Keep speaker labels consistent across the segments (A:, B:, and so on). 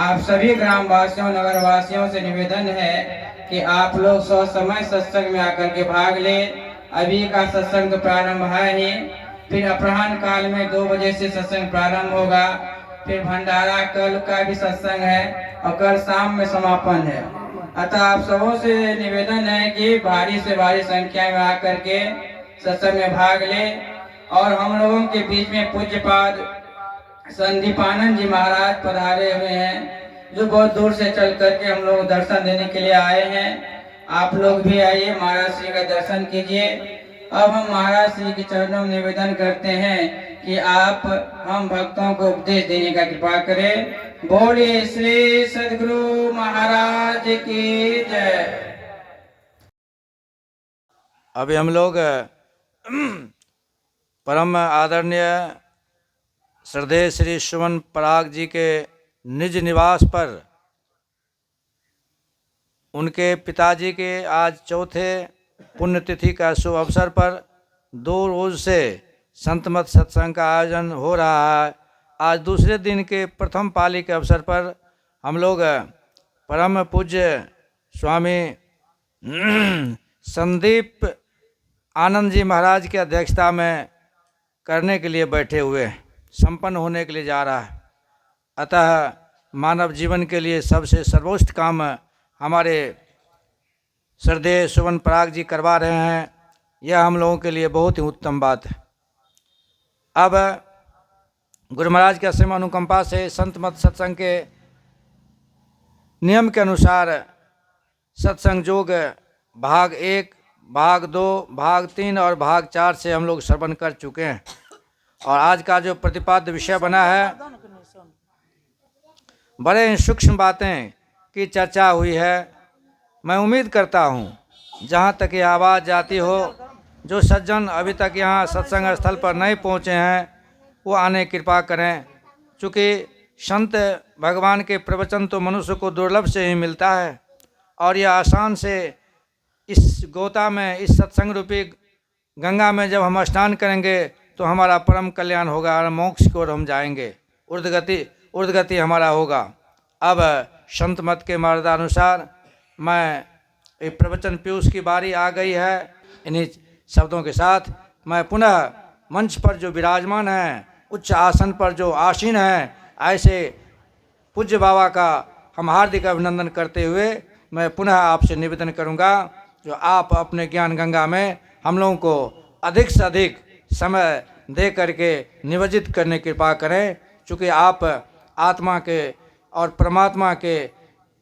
A: आप सभी ग्रामवासियों नगरवासियों से निवेदन है कि आप लोग समय सत्संग में आकर के भाग ले। अभी का सत्संग तो प्रारंभ है ही, फिर अपराह्न काल में 2 बजे से सत्संग प्रारंभ होगा। फिर भंडारा कल का भी सत्संग है और कल शाम में समापन है। अतः आप सबों से निवेदन है कि भारी से भारी संख्या में आकर के सत्संग में भाग ले। और हम लोगों के बीच में पूज्यपाद संदीपानंद जी महाराज पधारे हुए हैं, जो बहुत दूर से चल करके हम लोग दर्शन देने के लिए आए हैं। आप लोग भी आइए, महाराज श्री का दर्शन कीजिए। अब हम महाराज श्री के चरणों में निवेदन करते हैं कि आप हम भक्तों को उपदेश देने का कृपा करें। बोलिए श्री सद्गुरु महाराज की जय।
B: अभी हम लोग परम आदरणीय श्रद्धेय श्री सुमन पराग जी के निज निवास पर उनके पिताजी के आज चौथे पुण्यतिथि का शुभ अवसर पर 2 रोज से संतमत सत्संग का आयोजन हो रहा है। आज दूसरे दिन के प्रथम पाली के अवसर पर हम लोग परम पूज्य स्वामी संदीप आनंद जी महाराज की अध्यक्षता में करने के लिए बैठे हुए हैं, संपन्न होने के लिए जा रहा है। अतः मानव जीवन के लिए सबसे सर्वोच्च काम हमारे श्रद्धेय सुमन पराग जी करवा रहे हैं, यह हम लोगों के लिए बहुत ही उत्तम बात है। अब गुरु महाराज के असीम अनुकंपा से संत मत सत्संग के नियम के अनुसार सत्संग योग भाग 1, भाग 2, भाग 3 और भाग 4 से हम लोग श्रवण कर चुके हैं। और आज का जो प्रतिपाद्य विषय बना है, बड़े सूक्ष्म बातें की चर्चा हुई है। मैं उम्मीद करता हूँ जहाँ तक ये आवाज़ जाती हो, जो सज्जन अभी तक यहाँ सत्संग स्थल पर नहीं पहुँचे हैं वो आने कृपा करें। चूँकि संत भगवान के प्रवचन तो मनुष्य को दुर्लभ से ही मिलता है, और यह आसान से इस गोता में, इस सत्संग रूपी गंगा में जब हम स्नान करेंगे तो हमारा परम कल्याण होगा और मोक्ष की ओर हम जाएंगे, ऊर्ध्वगति हमारा होगा। अब संत मत के मार्गानुसार मैं एक प्रवचन पीयूष की बारी आ गई है। इन्हीं शब्दों के साथ मैं पुनः मंच पर जो विराजमान हैं, उच्च आसन पर जो आसीन हैं, ऐसे पूज्य बाबा का हम हार्दिक अभिनंदन करते हुए मैं पुनः आपसे निवेदन करूंगा, जो आप अपने ज्ञान गंगा में हम लोगों को अधिक से अधिक समय दे करके नियोजित करने की कृपा करें। चूँकि आप आत्मा के और परमात्मा के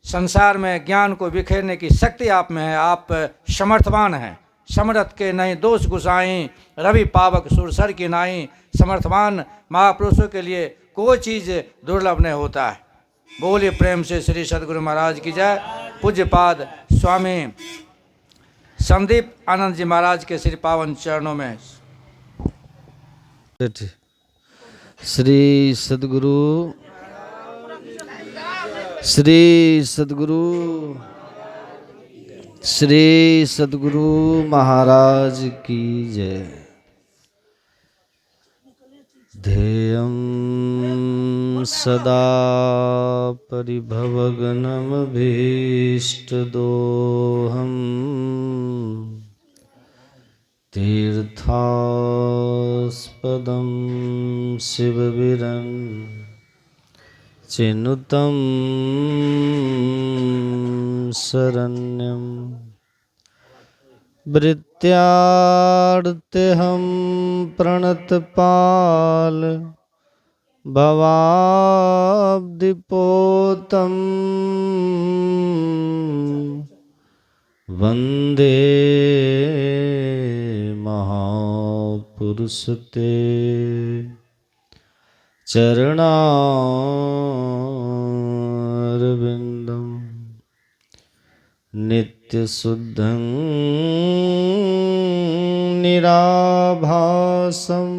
B: संसार में ज्ञान को बिखेरने की शक्ति आप में है। आप समर्थवान हैं, समर्थ के नहीं दोष गुसाई, रवि पावक सुरसर की नाई। समर्थवान महापुरुषों के लिए कोई चीज़ दुर्लभ नहीं होता है। बोलिए प्रेम से श्री सद्गुरु महाराज की जय। पूज्यपाद स्वामी संदीप आनंद जी महाराज के श्री पावन चरणों में
C: श्री सद्गुरु महाराज की जय। ध्येयं सदा परिभवग्नमभीष्टदोहम् तीर्थास्पदं शिववीरं चिनुतं शरण्यं वृत्यार्तेऽहं प्रणतपाल भवाब्धिपोतं वन्दे महापुरुषते चरणारविन्दं नित्यशुद्धं निराभासं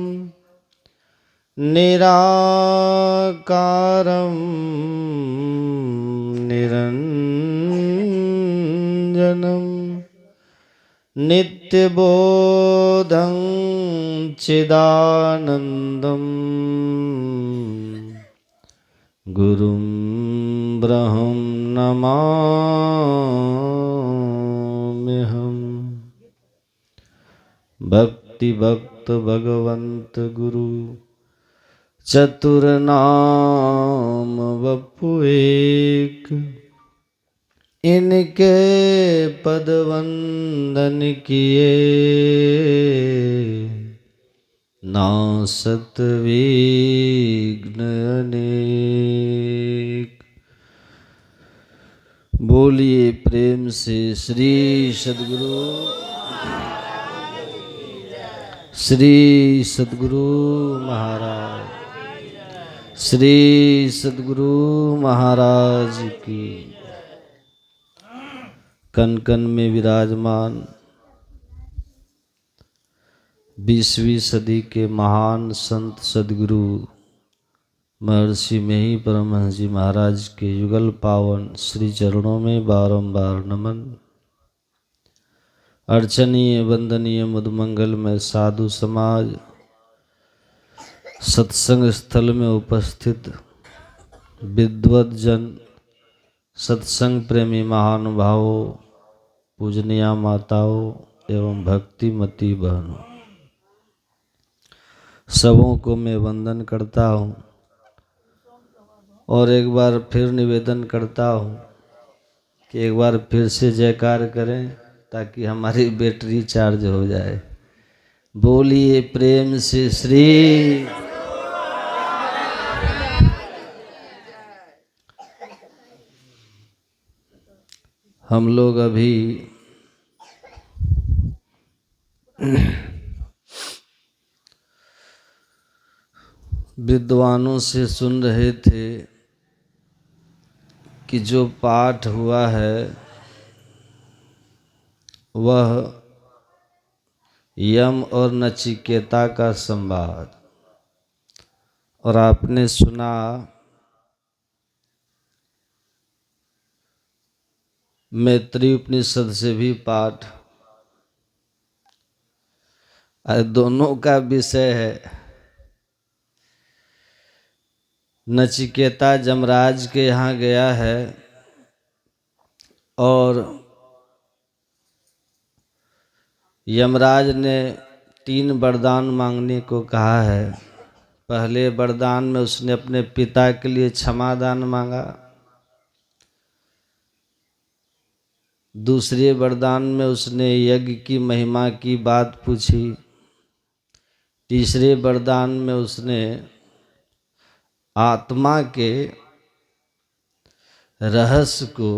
C: निराकारं निरञ्जनं नित्यबोधं चिदानन्दं गुरुं ब्रह्म नमाम्यहम्। भक्ति भक्त भगवंत गुरु चतुर्नाम वपु एक। इनके पद वंदन किए नासत विघ्न अनेक। बोलिए प्रेम से श्री सद्गुरु महाराज, श्री सद्गुरु महाराज की। कन कन में विराजमान 20वीं सदी के महान संत सद्गुरु महर्षि में ही परमहंस जी महाराज के युगल पावन श्री चरणों में बारंबार नमन। अर्चनीय वंदनीय मधुमंगल में साधु समाज, सत्संग स्थल में उपस्थित विद्वत जन, सत्संग प्रेमी महानुभावों, पूजनीय माताओं एवं भक्तिमती बहनों, सबों को मैं वंदन करता हूँ और एक बार फिर निवेदन करता हूँ कि एक बार फिर से जयकार करें ताकि हमारी बैटरी चार्ज हो जाए। बोलिए प्रेम से श्री। हम लोग अभी विद्वानों से सुन रहे थे कि जो पाठ हुआ है वह यम और नचिकेता का संवाद, और आपने सुना मैत्री उपनिषद से भी पाठ। दोनों का विषय है नचिकेता जमराज के यहाँ गया है और यमराज ने 3 वरदान मांगने को कहा है। पहले वरदान में उसने अपने पिता के लिए क्षमादान मांगा, दूसरे वरदान में उसने यज्ञ की महिमा की बात पूछी, तीसरे वरदान में उसने आत्मा के रहस्य को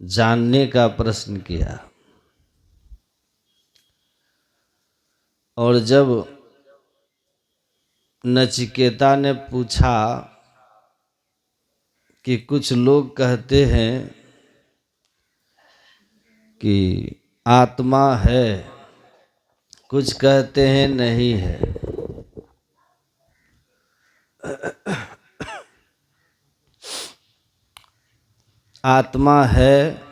C: जानने का प्रश्न किया। और जब नचिकेता ने पूछा कि कुछ लोग कहते हैं कि आत्मा है, कुछ कहते हैं नहीं है, आत्मा है,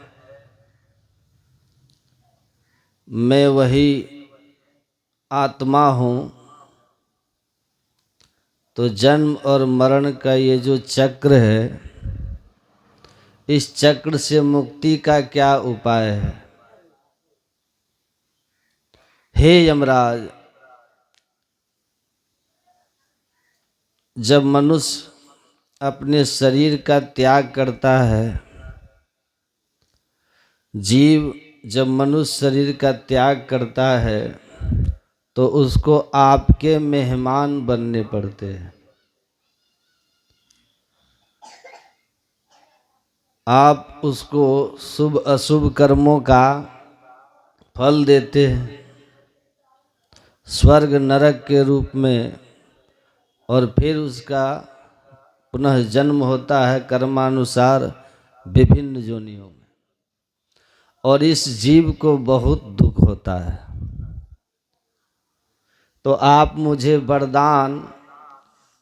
C: मैं वही आत्मा हूँ, तो जन्म और मरण का ये जो चक्र है, इस चक्र से मुक्ति का क्या उपाय है? हे यमराज, जब मनुष्य अपने शरीर का त्याग करता है, जीव जब मनुष्य शरीर का त्याग करता है तो उसको आपके मेहमान बनने पड़ते हैं। आप उसको शुभ अशुभ कर्मों का फल देते हैं, स्वर्ग नरक के रूप में, और फिर उसका पुनः जन्म होता है कर्मानुसार विभिन्न योनियों में, और इस जीव को बहुत दुख होता है। तो आप मुझे वरदान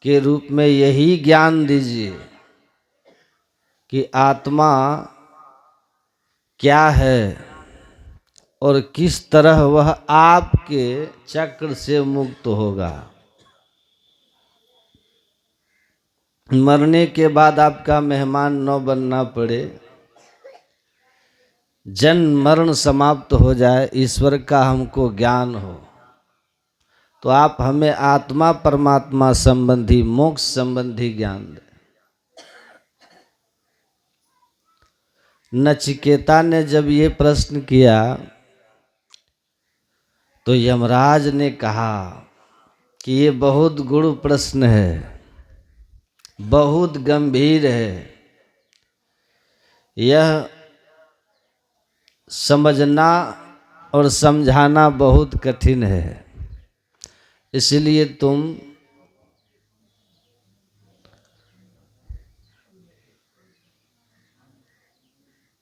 C: के रूप में यही ज्ञान दीजिए कि आत्मा क्या है और किस तरह वह आपके चक्र से मुक्त होगा। मरने के बाद आपका मेहमान न बनना पड़े, जन्म मरण समाप्त हो जाए, ईश्वर का हमको ज्ञान हो, तो आप हमें आत्मा परमात्मा संबंधी मोक्ष संबंधी ज्ञान दें। नचिकेता ने जब ये प्रश्न किया तो यमराज ने कहा कि ये बहुत गुरु प्रश्न है, बहुत गंभीर है, यह समझना और समझाना बहुत कठिन है, इसलिए तुम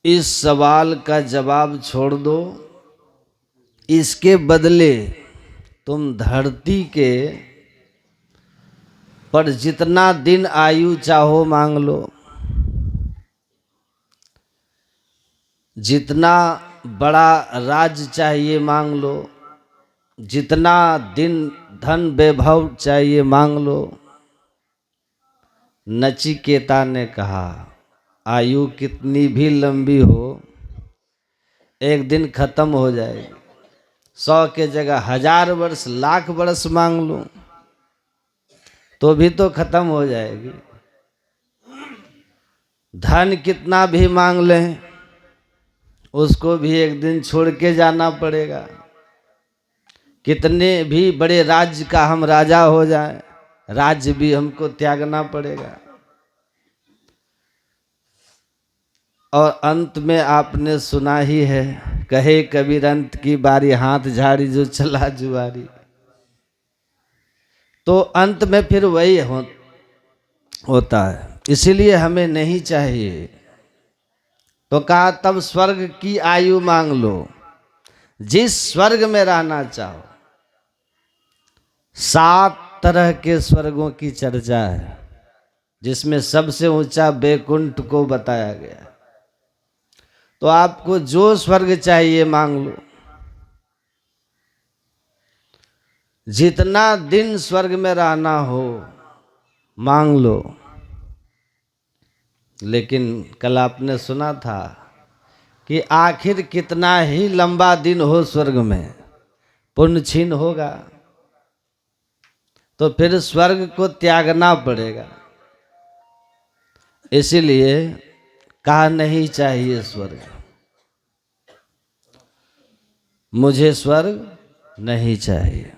C: इस सवाल का जवाब छोड़ दो, इसके बदले तुम धरती के पर जितना दिन आयु चाहो मांग लो, जितना बड़ा राज चाहिए मांग लो, जितना दिन धन वैभव चाहिए मांग लो। नचिकेता ने कहा आयु कितनी भी लंबी हो एक दिन खत्म हो जाएगी, 100 के जगह 1000 वर्ष लाख वर्ष मांग लो तो भी तो खत्म हो जाएगी। धन कितना भी मांग लें उसको भी एक दिन छोड़ के जाना पड़ेगा। कितने भी बड़े राज्य का हम राजा हो जाएं, राज्य भी हमको त्यागना पड़ेगा। और अंत में आपने सुना ही है, कहे कबीर अंत की बारी हाथ झाड़ी जो चला जुआरी। तो अंत में फिर वही होता है, इसीलिए हमें नहीं चाहिए। तो कहा तब स्वर्ग की आयु मांग लो, जिस स्वर्ग में रहना चाहो। 7 तरह के स्वर्गों की चर्चा है, जिसमें सबसे ऊंचा बैकुंठ को बताया गया। तो आपको जो स्वर्ग चाहिए मांग लो, जितना दिन स्वर्ग में रहना हो मांग लो। लेकिन कल आपने सुना था कि आखिर कितना ही लंबा दिन हो स्वर्ग में पुण्य छीन होगा, तो फिर स्वर्ग को त्यागना पड़ेगा। इसीलिए कहा नहीं चाहिए स्वर्ग, मुझे स्वर्ग नहीं चाहिए,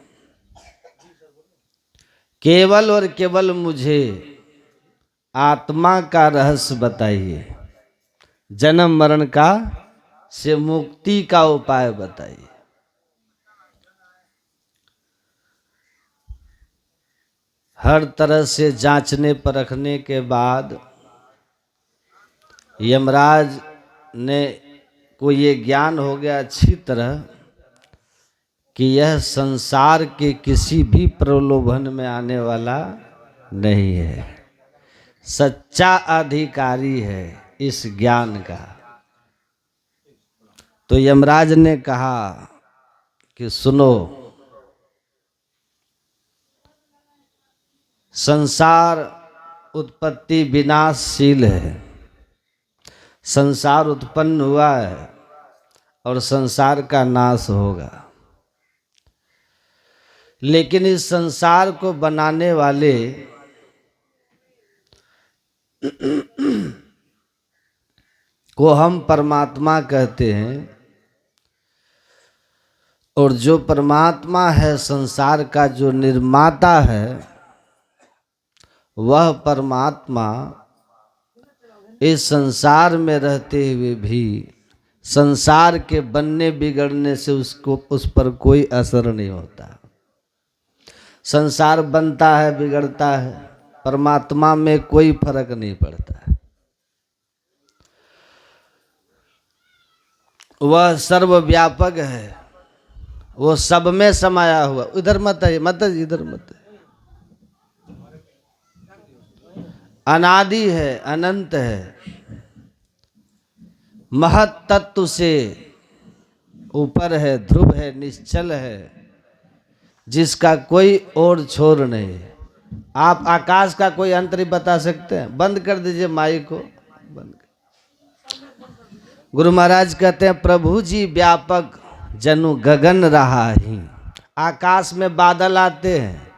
C: केवल और केवल मुझे आत्मा का रहस्य बताइए, जन्म मरण का से मुक्ति का उपाय बताइए। हर तरह से जांचने परखने के बाद यमराज ने को ये ज्ञान हो गया अच्छी तरह कि यह संसार के किसी भी प्रलोभन में आने वाला नहीं है, सच्चा अधिकारी है इस ज्ञान का। तो यमराज ने कहा कि सुनो, संसार उत्पत्ति विनाशशील है, संसार उत्पन्न हुआ है और संसार का नाश होगा। लेकिन इस संसार को बनाने वाले को हम परमात्मा कहते हैं, और जो परमात्मा है संसार का जो निर्माता है, वह परमात्मा इस संसार में रहते हुए भी संसार के बनने बिगड़ने से उस पर कोई असर नहीं होता। संसार बनता है बिगड़ता है, परमात्मा में कोई फर्क नहीं पड़ता। वह सर्वव्यापक है, वो सब में समाया हुआ। इधर मत है, मत इधर मत है। अनादि है, अनंत है, महत तत्व से ऊपर है, ध्रुव है, निश्चल है, जिसका कोई और छोर नहीं। आप आकाश का कोई अंतर ही बता सकते हैं? बंद कर दीजिए माइक को, बंद कर। गुरु महाराज कहते हैं प्रभु जी व्यापक जनु गगन रहा ही। आकाश में बादल आते हैं,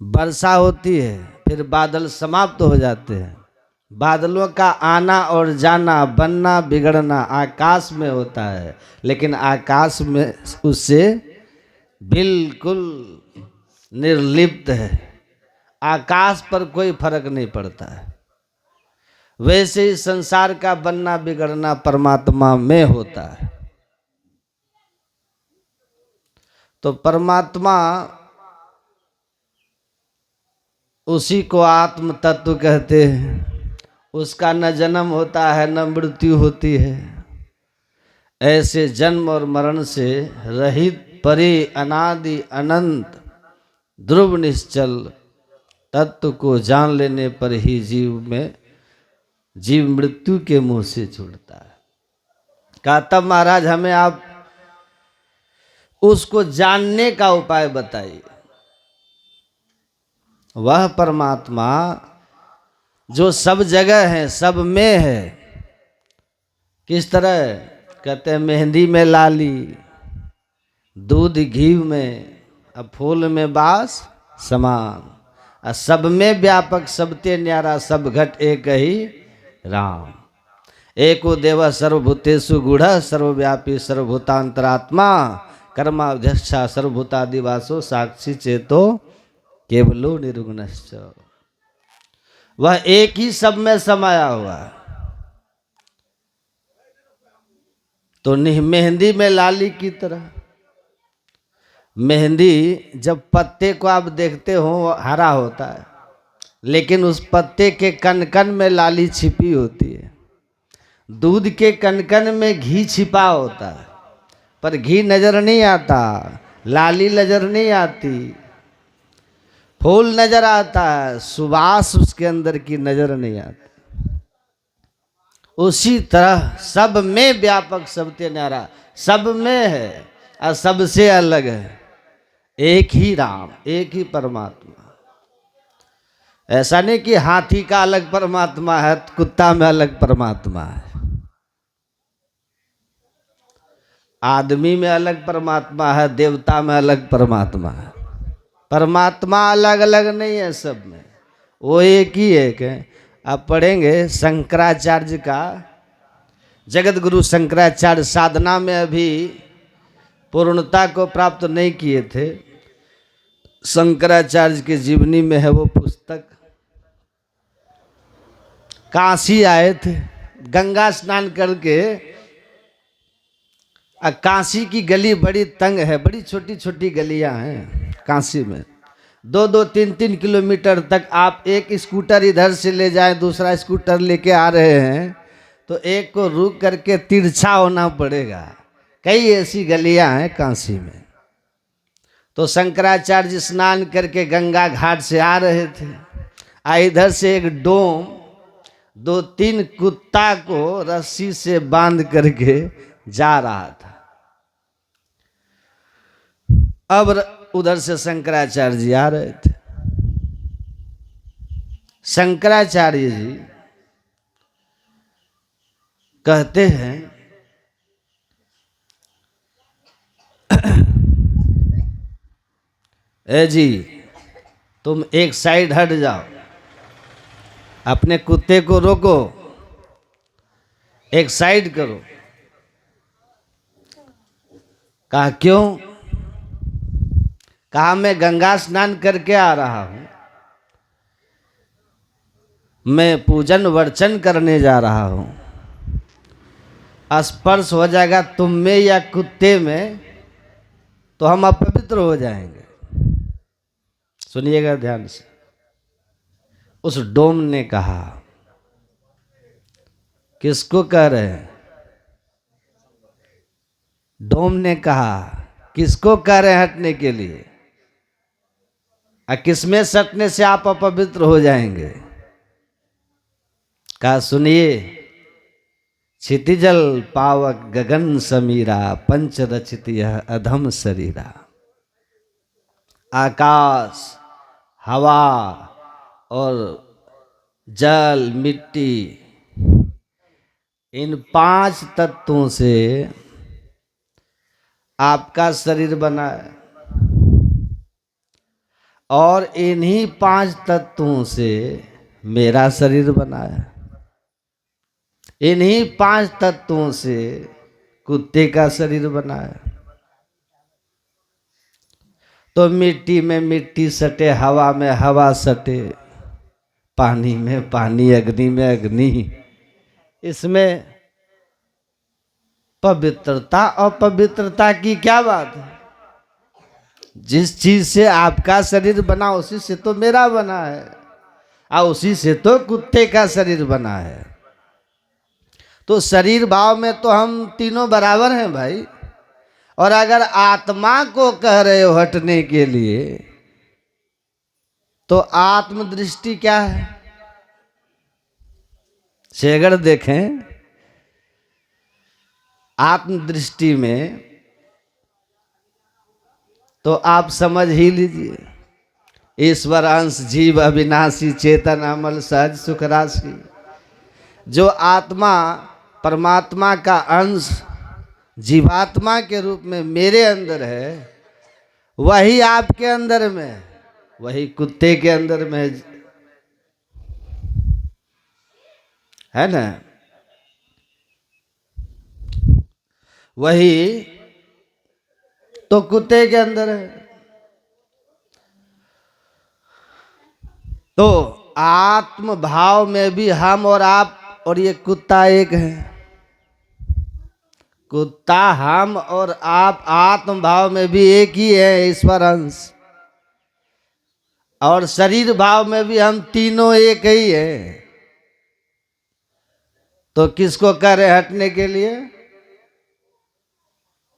C: वर्षा होती है, फिर बादल समाप्त हो जाते हैं। बादलों का आना और जाना, बनना बिगड़ना आकाश में होता है, लेकिन आकाश में उससे बिल्कुल निर्लिप्त है। आकाश पर कोई फर्क नहीं पड़ता है। वैसे ही संसार का बनना बिगड़ना परमात्मा में होता है। तो परमात्मा उसी को आत्म तत्व कहते हैं। उसका न जन्म होता है न मृत्यु होती है। ऐसे जन्म और मरण से रहित परे अनादि अनंत ध्रुव निश्चल तत्व को जान लेने पर ही जीव मृत्यु के मुंह से छूटता है। कहा तब महाराज हमें आप उसको जानने का उपाय बताइए। वह परमात्मा जो सब जगह है, सब में है। किस तरह? कहते हैं मेहंदी में लाली, दूध घी में, अब फूल में बास समान, सब में व्यापक, सबते न्यारा, सब घट एक ही राम। एको देव सर्वभूतेषु गूढ़ सर्वव्यापी सर्वभूतांतरात्मा कर्माध्यक्षा सर्वभूतादिवासो साक्षी चेतो केवलो निर्गुणश्च। वह एक ही सब में समाया हुआ है। तो मेहंदी में लाली की तरह, मेहंदी जब पत्ते को आप देखते हो हरा होता है, लेकिन उस पत्ते के कनकन में लाली छिपी होती है। दूध के कनकन में घी छिपा होता है, पर घी नजर नहीं आता, लाली नजर नहीं आती। फूल नजर आता है, सुवास उसके अंदर की नजर नहीं आती। उसी तरह सब में व्यापक, सबते न्यारा, सब में है और सबसे अलग है। एक ही राम, एक ही परमात्मा। ऐसा नहीं कि हाथी का अलग परमात्मा है, कुत्ता में अलग परमात्मा है, आदमी में अलग परमात्मा है, देवता में अलग परमात्मा है। परमात्मा अलग अलग नहीं है, सब में वो एक ही एक है। आप पढ़ेंगे शंकराचार्य का, जगत गुरु शंकराचार्य साधना में अभी पूर्णता को प्राप्त नहीं किए थे। शंकराचार्य की जीवनी में है वो पुस्तक। काशी आए थे गंगा स्नान करके। काशी की गली बड़ी तंग है, बड़ी छोटी छोटी गलियां हैं काशी में। 2-2, 3-3 किलोमीटर तक आप एक स्कूटर इधर से ले जाएं, दूसरा स्कूटर लेके आ रहे हैं तो एक को रुक करके तिरछा होना पड़ेगा। कई ऐसी गलियां हैं काशी में। तो शंकराचार्य स्नान करके गंगा घाट से आ रहे थे। इधर से एक डोम 2-3 कुत्ता को रस्सी से बांध करके जा रहा था। अब उधर से शंकराचार्य जी आ रहे थे। शंकराचार्य जी कहते हैं ए जी तुम एक साइड हट जाओ, अपने कुत्ते को रोको, एक साइड करो। कहा क्यों? कहा मैं गंगा स्नान करके आ रहा हूं, मैं पूजन वर्चन करने जा रहा हूं। स्पर्श हो जाएगा तुम में या कुत्ते में तो हम अपवित्र हो जाएंगे। सुनिएगा ध्यान से। उस डोम ने कहा, किसको कह रहे हैं? डोम ने कहा किसको कह रहे हैं हटने के लिए? किसमें सटने से आप अपवित्र हो जाएंगे? कहा सुनिए, क्षितिजल पावक गगन समीरा, पंच रचित यह अधम शरीरा। आकाश, हवा और जल, मिट्टी, इन 5 तत्वों से आपका शरीर बना है और इन्हीं 5 तत्वों से मेरा शरीर बना है। इन्हीं 5 तत्वों से कुत्ते का शरीर बना है। तो मिट्टी में मिट्टी सटे, हवा में हवा सटे, पानी में पानी, अग्नि में अग्नि, इसमें पवित्रता और अपवित्रता की क्या बात है? जिस चीज से आपका शरीर बना उसी से तो मेरा बना है और उसी से तो कुत्ते का शरीर बना है। तो शरीर भाव में तो हम तीनों बराबर हैं भाई। और अगर आत्मा को कह रहे हो हटने के लिए तो आत्मदृष्टि क्या है? से अगर देखें आत्मदृष्टि में तो आप समझ ही लीजिए, ईश्वर अंश जीव अविनाशी चेतन अमल सहज सुख राशि। जो आत्मा परमात्मा का अंश जीवात्मा के रूप में मेरे अंदर है, वही आपके अंदर में, वही कुत्ते के अंदर में है ना, वही तो कुत्ते के अंदर है। तो आत्म भाव में भी हम और आप और ये कुत्ता एक है। कुत्ता, हम और आप आत्म भाव में भी एक ही है, ईश्वर अंश। और शरीर भाव में भी हम तीनों एक ही है। तो किसको कह रहे हटने के लिए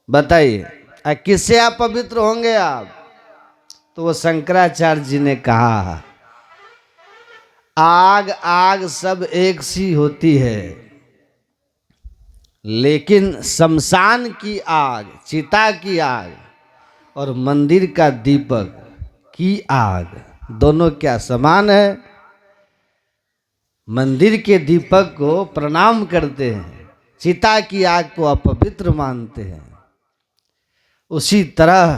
C: बताइए? किससे आप पवित्र होंगे आप? तो वो शंकराचार्य जी ने कहा, आग आग सब एक सी होती है, लेकिन शमशान की आग, चिता की आग और मंदिर का दीपक की आग दोनों क्या समान है? मंदिर के दीपक को प्रणाम करते हैं, चिता की आग को अपवित्र मानते हैं। उसी तरह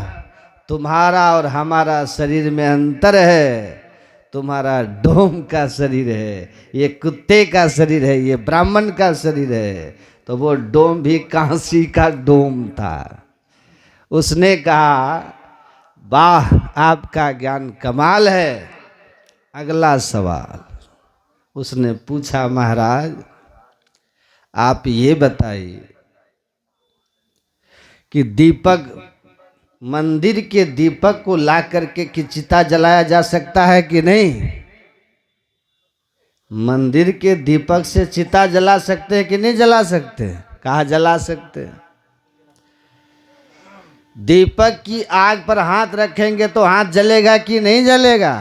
C: तुम्हारा और हमारा शरीर में अंतर है। तुम्हारा डोम का शरीर है, ये कुत्ते का शरीर है, ये ब्राह्मण का शरीर है। तो वो डोम भी कांसी का डोम था। उसने कहा, वाह आपका ज्ञान कमाल है। अगला सवाल उसने पूछा, महाराज आप ये बताइए कि दीपक, मंदिर के दीपक को ला करके कि चिता जलाया जा सकता है कि नहीं? मंदिर के दीपक से चिता जला सकते हैं कि नहीं जला सकते? कहाँ जला सकते हैं? दीपक की आग पर हाथ रखेंगे तो हाथ जलेगा कि नहीं जलेगा?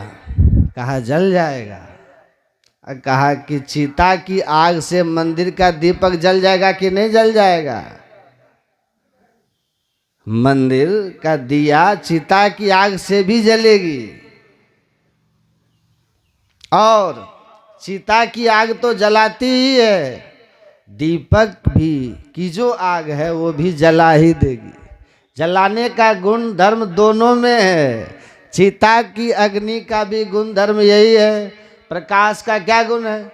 C: कहा जल जाएगा। कहा कि चिता की आग से मंदिर का दीपक जल जाएगा कि नहीं जल जाएगा? मंदिर का दिया चिता की आग से भी जलेगी, और चिता की आग तो जलाती ही है, दीपक भी की जो आग है वो भी जला ही देगी। जलाने का गुण धर्म दोनों में है। चिता की अग्नि का भी गुण धर्म यही है। प्रकाश का क्या गुण है?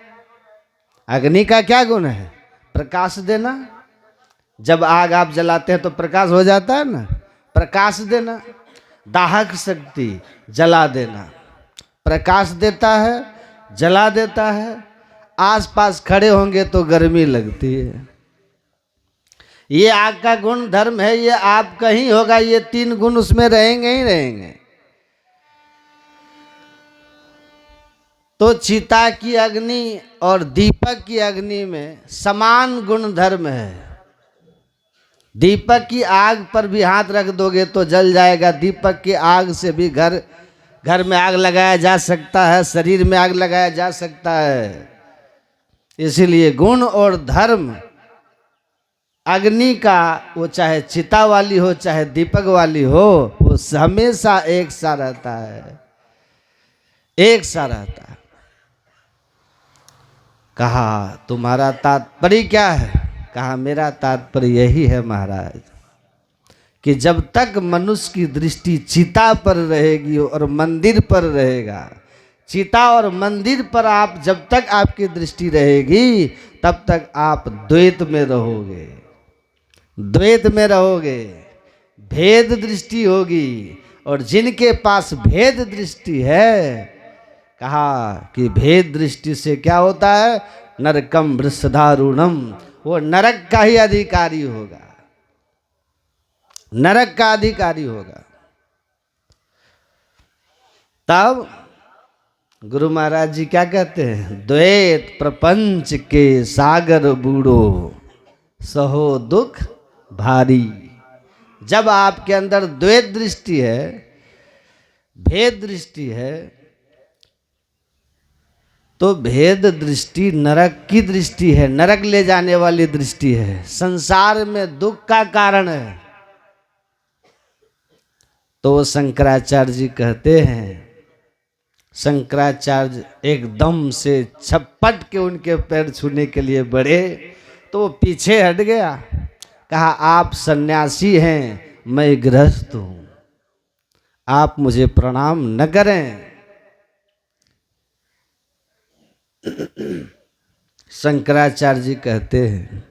C: अग्नि का क्या गुण है? प्रकाश देना। जब आग आप जलाते हैं तो प्रकाश हो जाता है ना, प्रकाश देना। दाहक शक्ति जला देना, प्रकाश देता है, जला देता है। आसपास खड़े होंगे तो गर्मी लगती है। ये आग का गुण धर्म है, ये आप कहीं होगा, ये 3 गुण उसमें रहेंगे ही रहेंगे। तो चिता की अग्नि और दीपक की अग्नि में समान गुण धर्म है। दीपक की आग पर भी हाथ रख दोगे तो जल जाएगा। दीपक की आग से भी घर में आग लगाया जा सकता है, शरीर में आग लगाया जा सकता है। इसीलिए गुण और धर्म अग्नि का, वो चाहे चिता वाली हो चाहे दीपक वाली हो, वो हमेशा एक सा रहता है। एक सा रहता है। कहा तुम्हारा तात्पर्य क्या है? कहा मेरा तात्पर्य यही है महाराज कि जब तक मनुष्य की दृष्टि चिता पर रहेगी और मंदिर पर रहेगा, चिता और मंदिर पर आप जब तक आपकी दृष्टि रहेगी तब तक आप द्वैत में रहोगे, द्वैत में रहोगे, भेद दृष्टि होगी। और जिनके पास भेद दृष्टि है, कहा कि भेद दृष्टि से क्या होता है? नरकम वृषधारुणम, वो नरक का ही अधिकारी होगा, नरक का अधिकारी होगा। तब गुरु महाराज जी क्या कहते हैं? द्वैत प्रपंच के सागर बूढ़ो सहो दुख भारी। जब आपके अंदर द्वैत दृष्टि है, भेद दृष्टि है, तो भेद दृष्टि नरक की दृष्टि है, नरक ले जाने वाली दृष्टि है, संसार में दुख का कारण है। तो शंकराचार्य जी कहते हैं, शंकराचार्य एकदम से छपट के उनके पैर छूने के लिए बढ़े तो वो पीछे हट गया। कहा आप सन्यासी हैं, मैं गृहस्थ हूं, आप मुझे प्रणाम न करें। शंकराचार्य जी कहते हैं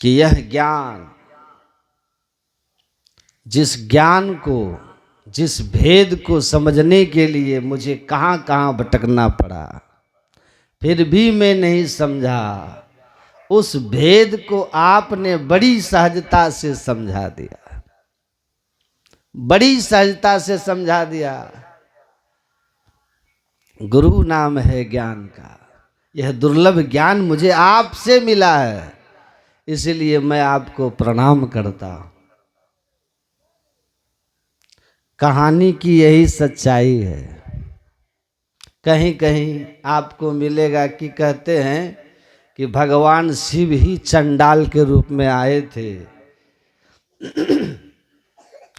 C: कि यह ज्ञान, जिस ज्ञान को, जिस भेद को समझने के लिए मुझे कहाँ कहाँ भटकना पड़ा, फिर भी मैं नहीं समझा, उस भेद को आपने बड़ी सहजता से समझा दिया, बड़ी सहजता से समझा दिया। गुरु नाम है ज्ञान का, यह दुर्लभ ज्ञान मुझे आपसे मिला है, इसलिए मैं आपको प्रणाम करता हूं। कहानी की यही सच्चाई है। कहीं कहीं आपको मिलेगा कि कहते हैं कि भगवान शिव ही चंडाल के रूप में आए थे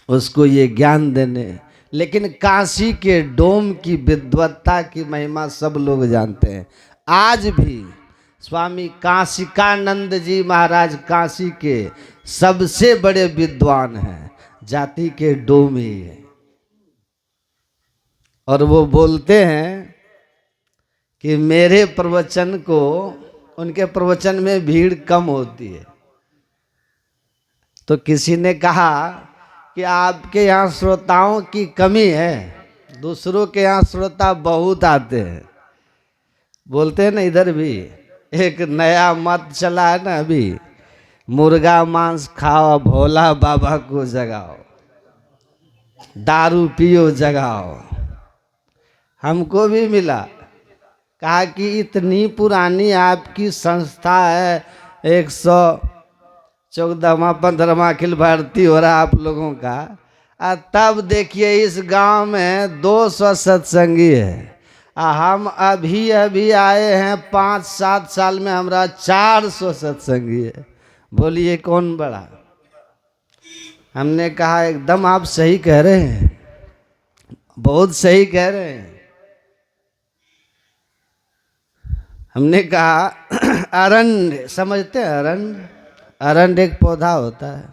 C: उसको ये ज्ञान देने। लेकिन काशी के डोम की विद्वत्ता की महिमा सब लोग जानते हैं। आज भी स्वामी काशिकानंद जी महाराज काशी के सबसे बड़े विद्वान हैं, जाति के डोमी है। और वो बोलते हैं कि मेरे प्रवचन को, उनके प्रवचन में भीड़ कम होती है। तो किसी ने कहा कि आपके यहाँ श्रोताओं की कमी है, दूसरों के यहाँ श्रोता बहुत आते हैं। बोलते हैं ना, इधर भी एक नया मत चला है ना अभी, मुर्गा मांस खाओ भोला बाबा को जगाओ, दारू पियो जगाओ। हमको भी मिला, कहा कि इतनी पुरानी आपकी संस्था है, 114वां 15वां अखिल भारतीय हो रहा आप लोगों का, तब देखिए इस गांव में 200 सत्संगी है। हम अभी अभी आए हैं, 5-7 साल में हमारा 400 सत्संगी है। बोलिए कौन बड़ा? हमने कहा एकदम आप सही कह रहे हैं, बहुत सही कह रहे हैं। हमने कहा अरंड समझते हैं? अरंड, अरंड एक पौधा होता है,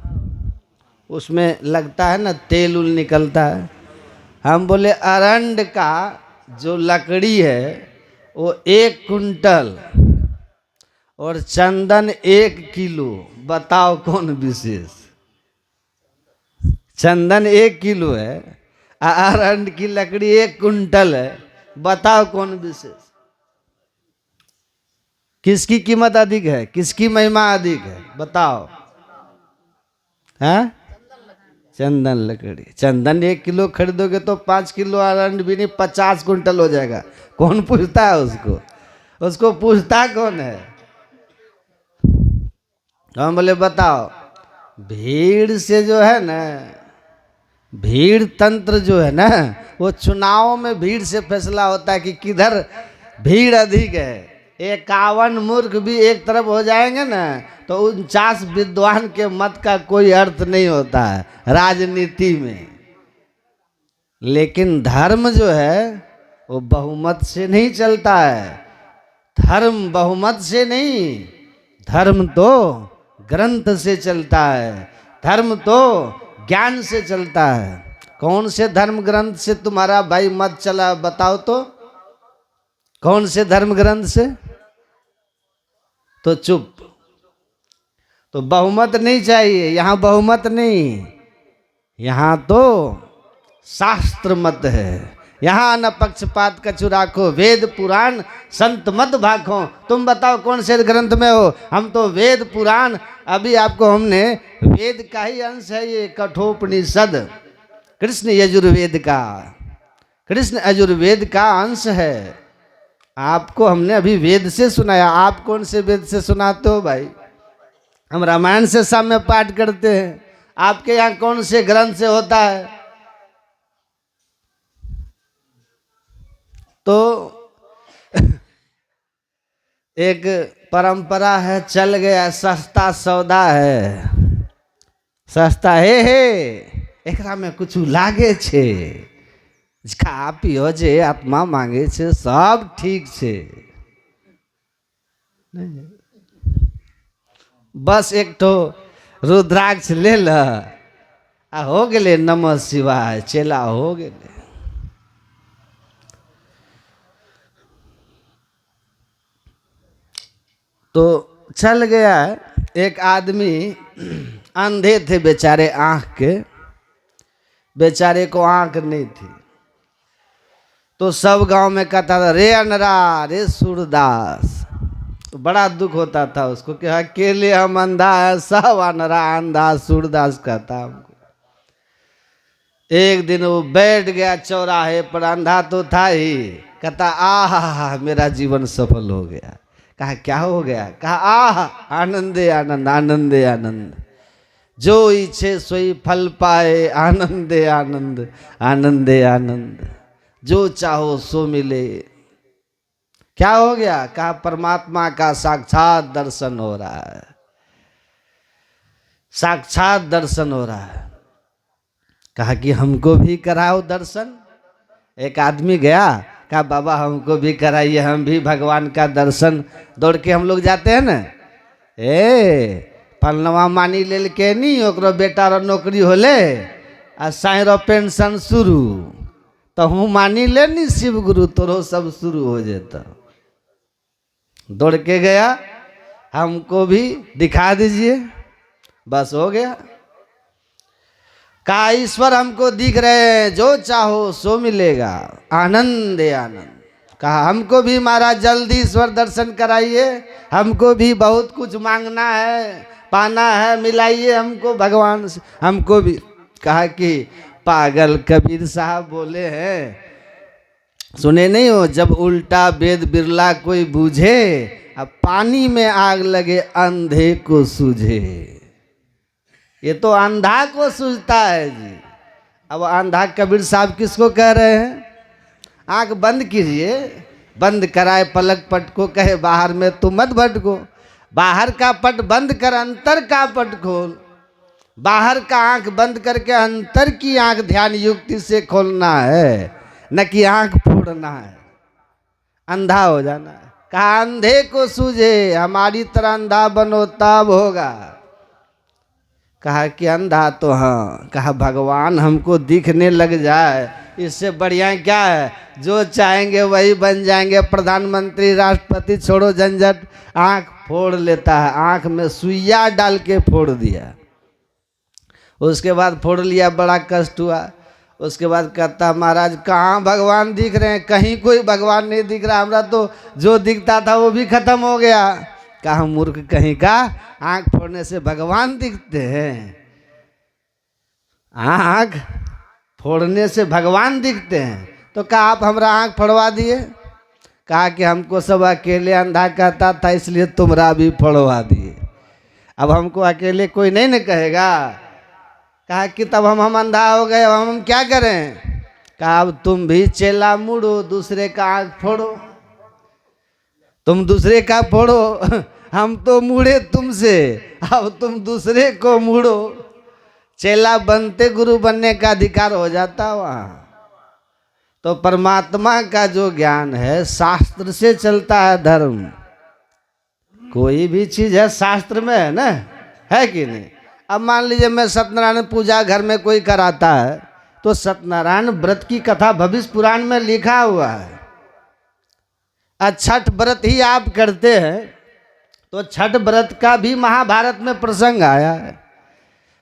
C: उसमें लगता है ना तेल उल निकलता है। हम बोले अरंड का जो लकड़ी है वो 1 कुंटल और चंदन 1 किलो, बताओ कौन विशेष? चंदन 1 किलो है, अरंड की लकड़ी 1 कुंटल है, बताओ कौन विशेष? किसकी कीमत अधिक है, किसकी महिमा अधिक है, बताओ? हैं? चंदन लकड़ी। चंदन 1 किलो खरीदोगे तो 5 किलो अरंड भी नहीं, 50 कुंटल हो जाएगा। कौन पूछता है उसको? उसको पूछता कौन है? हम बोले बताओ, भीड़ से जो है ना, भीड़ तंत्र जो है ना, वो चुनाव में भीड़ से फैसला होता है कि किधर भीड़ अधिक है। 51 मूर्ख भी एक तरफ हो जाएंगे ना तो 49 विद्वान के मत का कोई अर्थ नहीं होता है राजनीति में। लेकिन धर्म जो है वो बहुमत से नहीं चलता है। धर्म बहुमत से नहीं, धर्म तो ग्रंथ से चलता है, धर्म तो ज्ञान से चलता है। कौन से धर्म ग्रंथ से तुम्हारा भाई मत चला बताओ तो, कौन से धर्म ग्रंथ से? तो चुप। तो बहुमत नहीं चाहिए, यहाँ बहुमत नहीं, यहाँ तो शास्त्र मत है। यहाँ न पक्षपात कछु राखो, वेद पुराण संत मत भाखो। तुम बताओ कौन से ग्रंथ में हो? हम तो वेद पुराण, अभी आपको हमने वेद का ही अंश है ये कठोपनिषद, कृष्ण यजुर्वेद का, कृष्ण यजुर्वेद का अंश है। आपको हमने अभी वेद से सुनाया, आप कौन से वेद से सुनाते हो भाई? हम रामायण से साम्य पाठ करते हैं, आपके यहाँ कौन से ग्रंथ से होता है? तो एक परंपरा है, चल गया सस्ता सौदा है, सस्ता हे एकरा में कुछ लागे छे, खा पियो जे आत्मा मांगे छे सब ठीक छे, बस एक तो रुद्राक्ष ले ल आ हो गेले नमः शिवाय, चेला हो गेले। तो चल गया एक आदमी, अंधे थे बेचारे, आंख के, बेचारे को आंख नहीं थी। तो सब गांव में कहता था रे अनरा रे सूरदास, तो बड़ा दुख होता था उसको कि अकेले हम अंधा है, सब अनरा अंधा सूरदास कहता हमको। एक दिन वो बैठ गया चौराहे पर, अंधा तो था ही, कहता आहा मेरा जीवन सफल हो गया। कहा क्या हो गया? कहा आह आनंदे आनंद, आनंदे आनंद, जो इच्छे सोई फल पाए, आनंदे आनंद, आनंदे आनंद, जो चाहो सो मिले। क्या हो गया? कहा परमात्मा का साक्षात दर्शन हो रहा है, साक्षात दर्शन हो रहा है। कहा कि हमको भी कराओ दर्शन। एक आदमी गया, कहा बाबा हमको भी कराइए, हम भी भगवान का दर्शन। दौड़ के हम लोग जाते हैं ना, पलनवा मानी लेल के नहीं, ओकरो बेटा रो नौकरी होले आ साइरो पेंशन शुरू, तो हूँ मानी ले नहीं शिव गुरु, तोरो सब शुरू हो जाता। दौड़ के गया, हमको भी दिखा दीजिए, बस हो गया। कहा ईश्वर हमको दिख रहे हैं, जो चाहो सो मिलेगा, आनंद आनंद। कहा हमको भी महाराज जल्दी ईश्वर दर्शन कराइए, हमको भी बहुत कुछ मांगना है, पाना है, मिलाइए हमको भगवान से, हमको भी। कहा कि पागल कबीर साहब बोले हैं, सुने नहीं हो, जब उल्टा वेद बिरला कोई बूझे, अब पानी में आग लगे अंधे को सूझे। ये तो अंधा को सूझता है जी। अब अंधा कबीर साहब किसको कह रहे हैं? आंख बंद कीजिए, बंद कराए पलक पट को, कहे बाहर में तुम मत भटको। बाहर का पट बंद कर, अंतर का पट खोल। बाहर का आंख बंद करके अंतर की आंख ध्यान युक्ति से खोलना है, न कि आंख फोड़ना है, अंधा हो जाना है। कहा अंधे को सूझे, हमारी तरह अंधा बनो तब होगा। कहा कि अंधा तो हाँ, कहा भगवान हमको दिखने लग जाए, इससे बढ़िया क्या है? जो चाहेंगे वही बन जाएंगे, प्रधानमंत्री राष्ट्रपति, छोड़ो झंझट। आंख फोड़ लेता है, आंख में सुइया डाल के फोड़ दिया। उसके बाद फोड़ लिया, बड़ा कष्ट हुआ। उसके बाद कहता महाराज कहाँ भगवान दिख रहे हैं? कहीं कोई भगवान नहीं दिख रहा, हमरा तो जो दिखता था वो भी खत्म हो गया। कहा मूर्ख कहीं का, आंख फोड़ने से भगवान दिखते हैं? आंख फोड़ने से भगवान दिखते हैं? तो कहा आप हमरा आंख फोड़वा दिए। कहा कि हमको सब अकेले अंधा कहता था, इसलिए तुमरा भी फोड़वा दिए। अब हमको अकेले कोई नहीं न कहेगा। कहा कि तब हम अंधा हो गए, अब हम क्या करें? कहा अब तुम भी चेला मुड़ो, दूसरे का आंख फोड़ो, तुम दूसरे का फोड़ो। हम तो मुड़े तुमसे, अब तुम दूसरे को मुड़ो। चेला बनते गुरु बनने का अधिकार हो जाता वहाँ। तो परमात्मा का जो ज्ञान है शास्त्र से चलता है धर्म। कोई भी चीज है शास्त्र में है ना, है कि नहीं। अब मान लीजिए मैं सत्यनारायण पूजा घर में कोई कराता है तो सत्यनारायण व्रत की कथा भविष्य पुराण में लिखा हुआ है। छठ व्रत ही आप करते हैं तो छठ व्रत का भी महाभारत में प्रसंग आया है।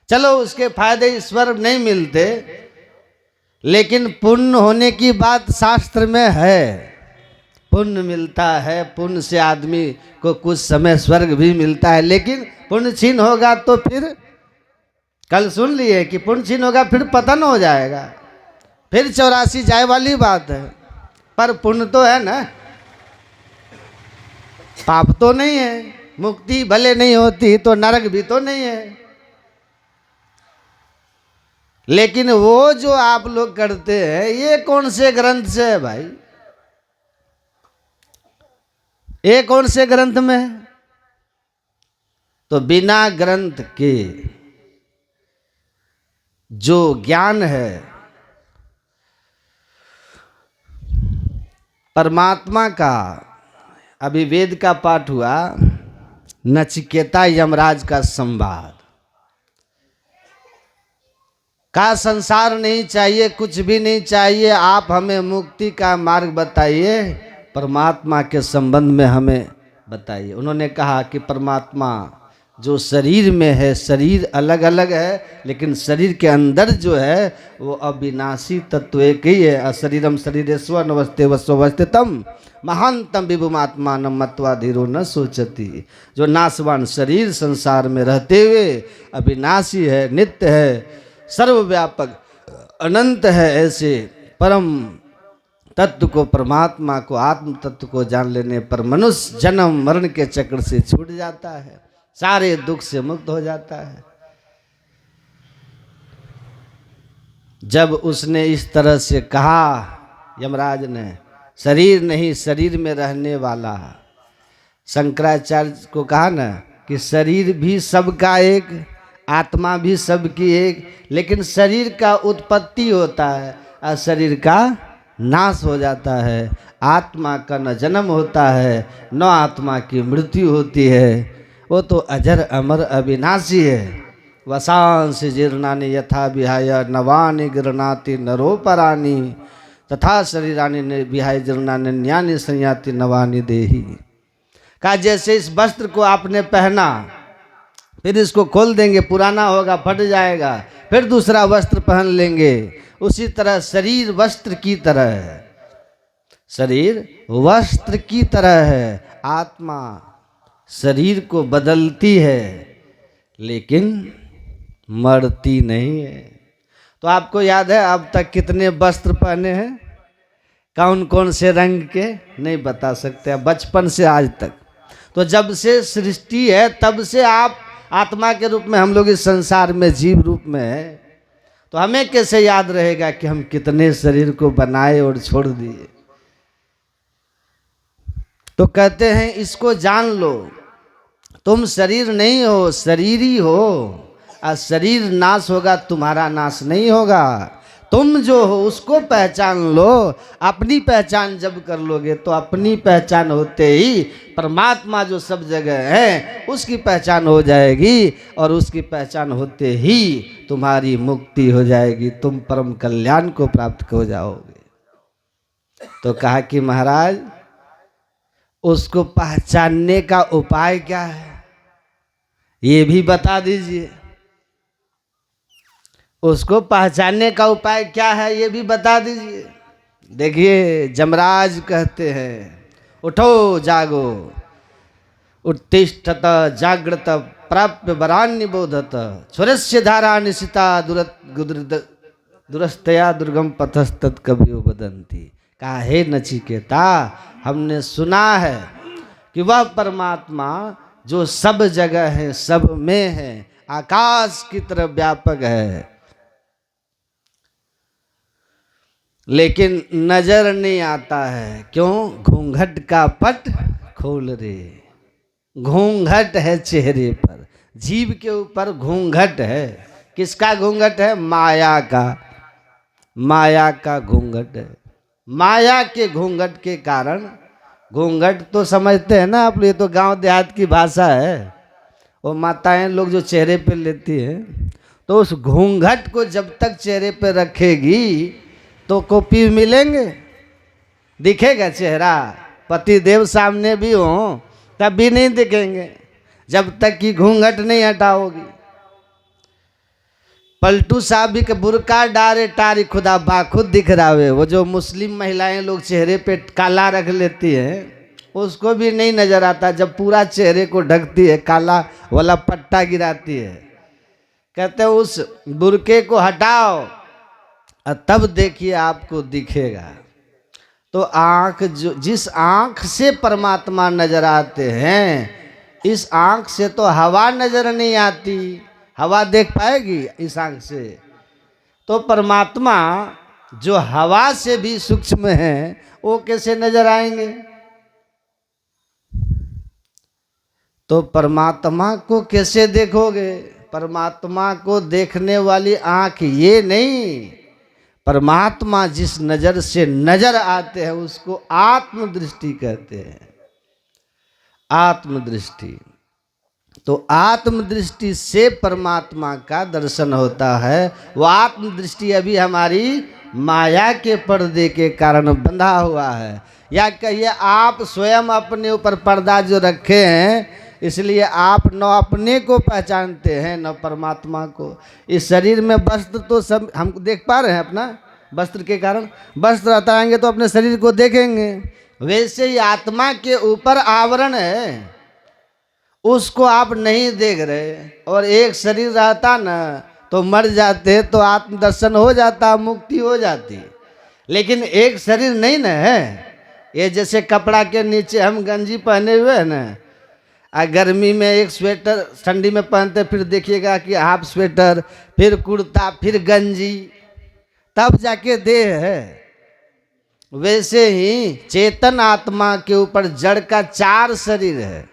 C: चलो उसके फायदे ईश्वर नहीं मिलते, लेकिन पुण्य होने की बात शास्त्र में है। पुण्य मिलता है, पुण्य से आदमी को कुछ समय स्वर्ग भी मिलता है। लेकिन पुण्य छीन होगा तो फिर, कल सुन लिए कि पुण्य छीन होगा फिर पतन हो जाएगा, फिर 84 जाए वाली बात है। पर पुण्य तो है ना, पाप तो नहीं है। मुक्ति भले नहीं होती तो नरक भी तो नहीं है। लेकिन वो जो आप लोग करते हैं ये कौन से ग्रंथ से है भाई? ये कौन से ग्रंथ में है? तो बिना ग्रंथ के जो ज्ञान है परमात्मा का, अभी वेद का पाठ हुआ, नचिकेता यमराज का संवाद का संसार नहीं चाहिए, कुछ भी नहीं चाहिए, आप हमें मुक्ति का मार्ग बताइए, परमात्मा के संबंध में हमें बताइए। उन्होंने कहा कि परमात्मा जो शरीर में है, शरीर अलग अलग है लेकिन शरीर के अंदर जो है वो अविनाशी तत्व एक ही है। अशरीरम शरीरेश्वर नवस्ते वस्वस्थितम महानतम विभुमात्मान मत्वा धीरो न सोचती। जो नाशवान शरीर संसार में रहते हुए अविनाशी है, नित्य है, सर्वव्यापक अनंत है, ऐसे परम तत्व को, परमात्मा को, आत्म तत्व को जान लेने पर मनुष्य जन्म मरण के चक्र से छूट जाता है, सारे दुख से मुक्त हो जाता है। जब उसने इस तरह से कहा यमराज ने, शरीर नहीं शरीर में रहने वाला, शंकराचार्य को कहा ना कि शरीर भी सबका एक, आत्मा भी सबकी एक, लेकिन शरीर का उत्पत्ति होता है और शरीर का नाश हो जाता है। आत्मा का न जन्म होता है न आत्मा की मृत्यु होती है, वो तो अजर अमर अविनाशी है। वसांस जीर्णानि यथा विहाय नवानि गृह्णाति नरोपराणि तथा शरीरानि विहाय जीर्णानि न्यानि संयाति नवानि देहि। का जैसे इस वस्त्र को आपने पहना, फिर इसको खोल देंगे, पुराना होगा, फट जाएगा, फिर दूसरा वस्त्र पहन लेंगे, उसी तरह शरीर वस्त्र की तरह है। शरीर वस्त्र की तरह है। आत्मा शरीर को बदलती है लेकिन मरती नहीं है। तो आपको याद है अब तक कितने वस्त्र पहने हैं, कौन कौन से रंग के, नहीं बता सकते, बचपन से आज तक। तो जब से सृष्टि है तब से आप आत्मा के रूप में हम लोग इस संसार में जीव रूप में है, तो हमें कैसे याद रहेगा कि हम कितने शरीर को बनाए और छोड़ दिए। तो कहते हैं इसको जान लो, तुम शरीर नहीं हो, शरीर ही हो, और शरीर नाश होगा, तुम्हारा नाश नहीं होगा। तुम जो हो उसको पहचान लो। अपनी पहचान जब कर लोगे तो अपनी पहचान होते ही परमात्मा जो सब जगह है उसकी पहचान हो जाएगी, और उसकी पहचान होते ही तुम्हारी मुक्ति हो जाएगी, तुम परम कल्याण को प्राप्त हो जाओगे। तो कहा कि महाराज उसको पहचानने का उपाय क्या है ये भी बता दीजिए। उसको पहचानने का उपाय क्या है ये भी बता दीजिए। देखिए जमराज कहते हैं, उठो जागो, उत्तिष्ठत जागृत प्राप्य वरान्य बोधत, स्वरस्य धारा निशिता दुरस्तया दुर्गम पथस्तत् कवियो वदन्ति। कहा हे नचिकेता, हमने सुना है कि वह परमात्मा जो सब जगह है, सब में है, आकाश की तरह व्यापक है, लेकिन नजर नहीं आता है। क्यों? घूंघट का पट खोल रे। घूंघट है चेहरे पर, जीव के ऊपर घूंघट है। किसका घूंघट है? माया का। माया का घूंघट है। माया के घूंघट के कारण, घूंघट तो समझते हैं ना आप, ये तो गांव देहात की भाषा है, वो माताएं लोग जो चेहरे पे लेती हैं, तो उस घूंघट को जब तक चेहरे पे रखेगी तो कॉपी मिलेंगे, दिखेगा चेहरा, पति देव सामने भी हो तब भी नहीं दिखेंगे जब तक कि घूंघट नहीं हटाओगी। पलटू साहब भी के बुरका डारे टारी खुदा बाखुद दिख रहा, वो जो मुस्लिम महिलाएं लोग चेहरे पे काला रख लेती हैं उसको भी नहीं नजर आता, जब पूरा चेहरे को ढकती है, काला वाला पट्टा गिराती है, कहते हैं उस बुरके को हटाओ और तब देखिए आपको दिखेगा। तो आँख, जो जिस आँख से परमात्मा नजर आते हैं, इस आँख से तो हवा नजर नहीं आती, हवा देख पाएगी इस आँख से? तो परमात्मा जो हवा से भी सूक्ष्म है वो कैसे नजर आएंगे? तो परमात्मा को कैसे देखोगे? परमात्मा को देखने वाली आँख ये नहीं, परमात्मा जिस नज़र से नजर आते हैं उसको आत्मदृष्टि कहते हैं, आत्मदृष्टि। तो आत्मदृष्टि से परमात्मा का दर्शन होता है। वो आत्मदृष्टि अभी हमारी माया के पर्दे के कारण बंधा हुआ है, या कहिए आप स्वयं अपने ऊपर पर्दा जो रखे हैं, इसलिए आप न अपने को पहचानते हैं न परमात्मा को। इस शरीर में वस्त्र तो सब हम देख पा रहे हैं, अपना वस्त्र के कारण, वस्त्र हटाएंगे तो अपने शरीर को देखेंगे। वैसे ही आत्मा के ऊपर आवरण है, उसको आप नहीं देख रहे। और एक शरीर रहता ना तो मर जाते तो आत्मदर्शन हो जाता, मुक्ति हो जाती। लेकिन एक शरीर नहीं ना है, ये जैसे कपड़ा के नीचे हम गंजी पहने हुए हैं ना, गर्मी में एक स्वेटर ठंडी में पहनते, फिर देखिएगा कि हाफ स्वेटर, फिर कुर्ता, फिर गंजी, तब जाके देह है। वैसे ही चेतन आत्मा के ऊपर जड़ का 4 शरीर है।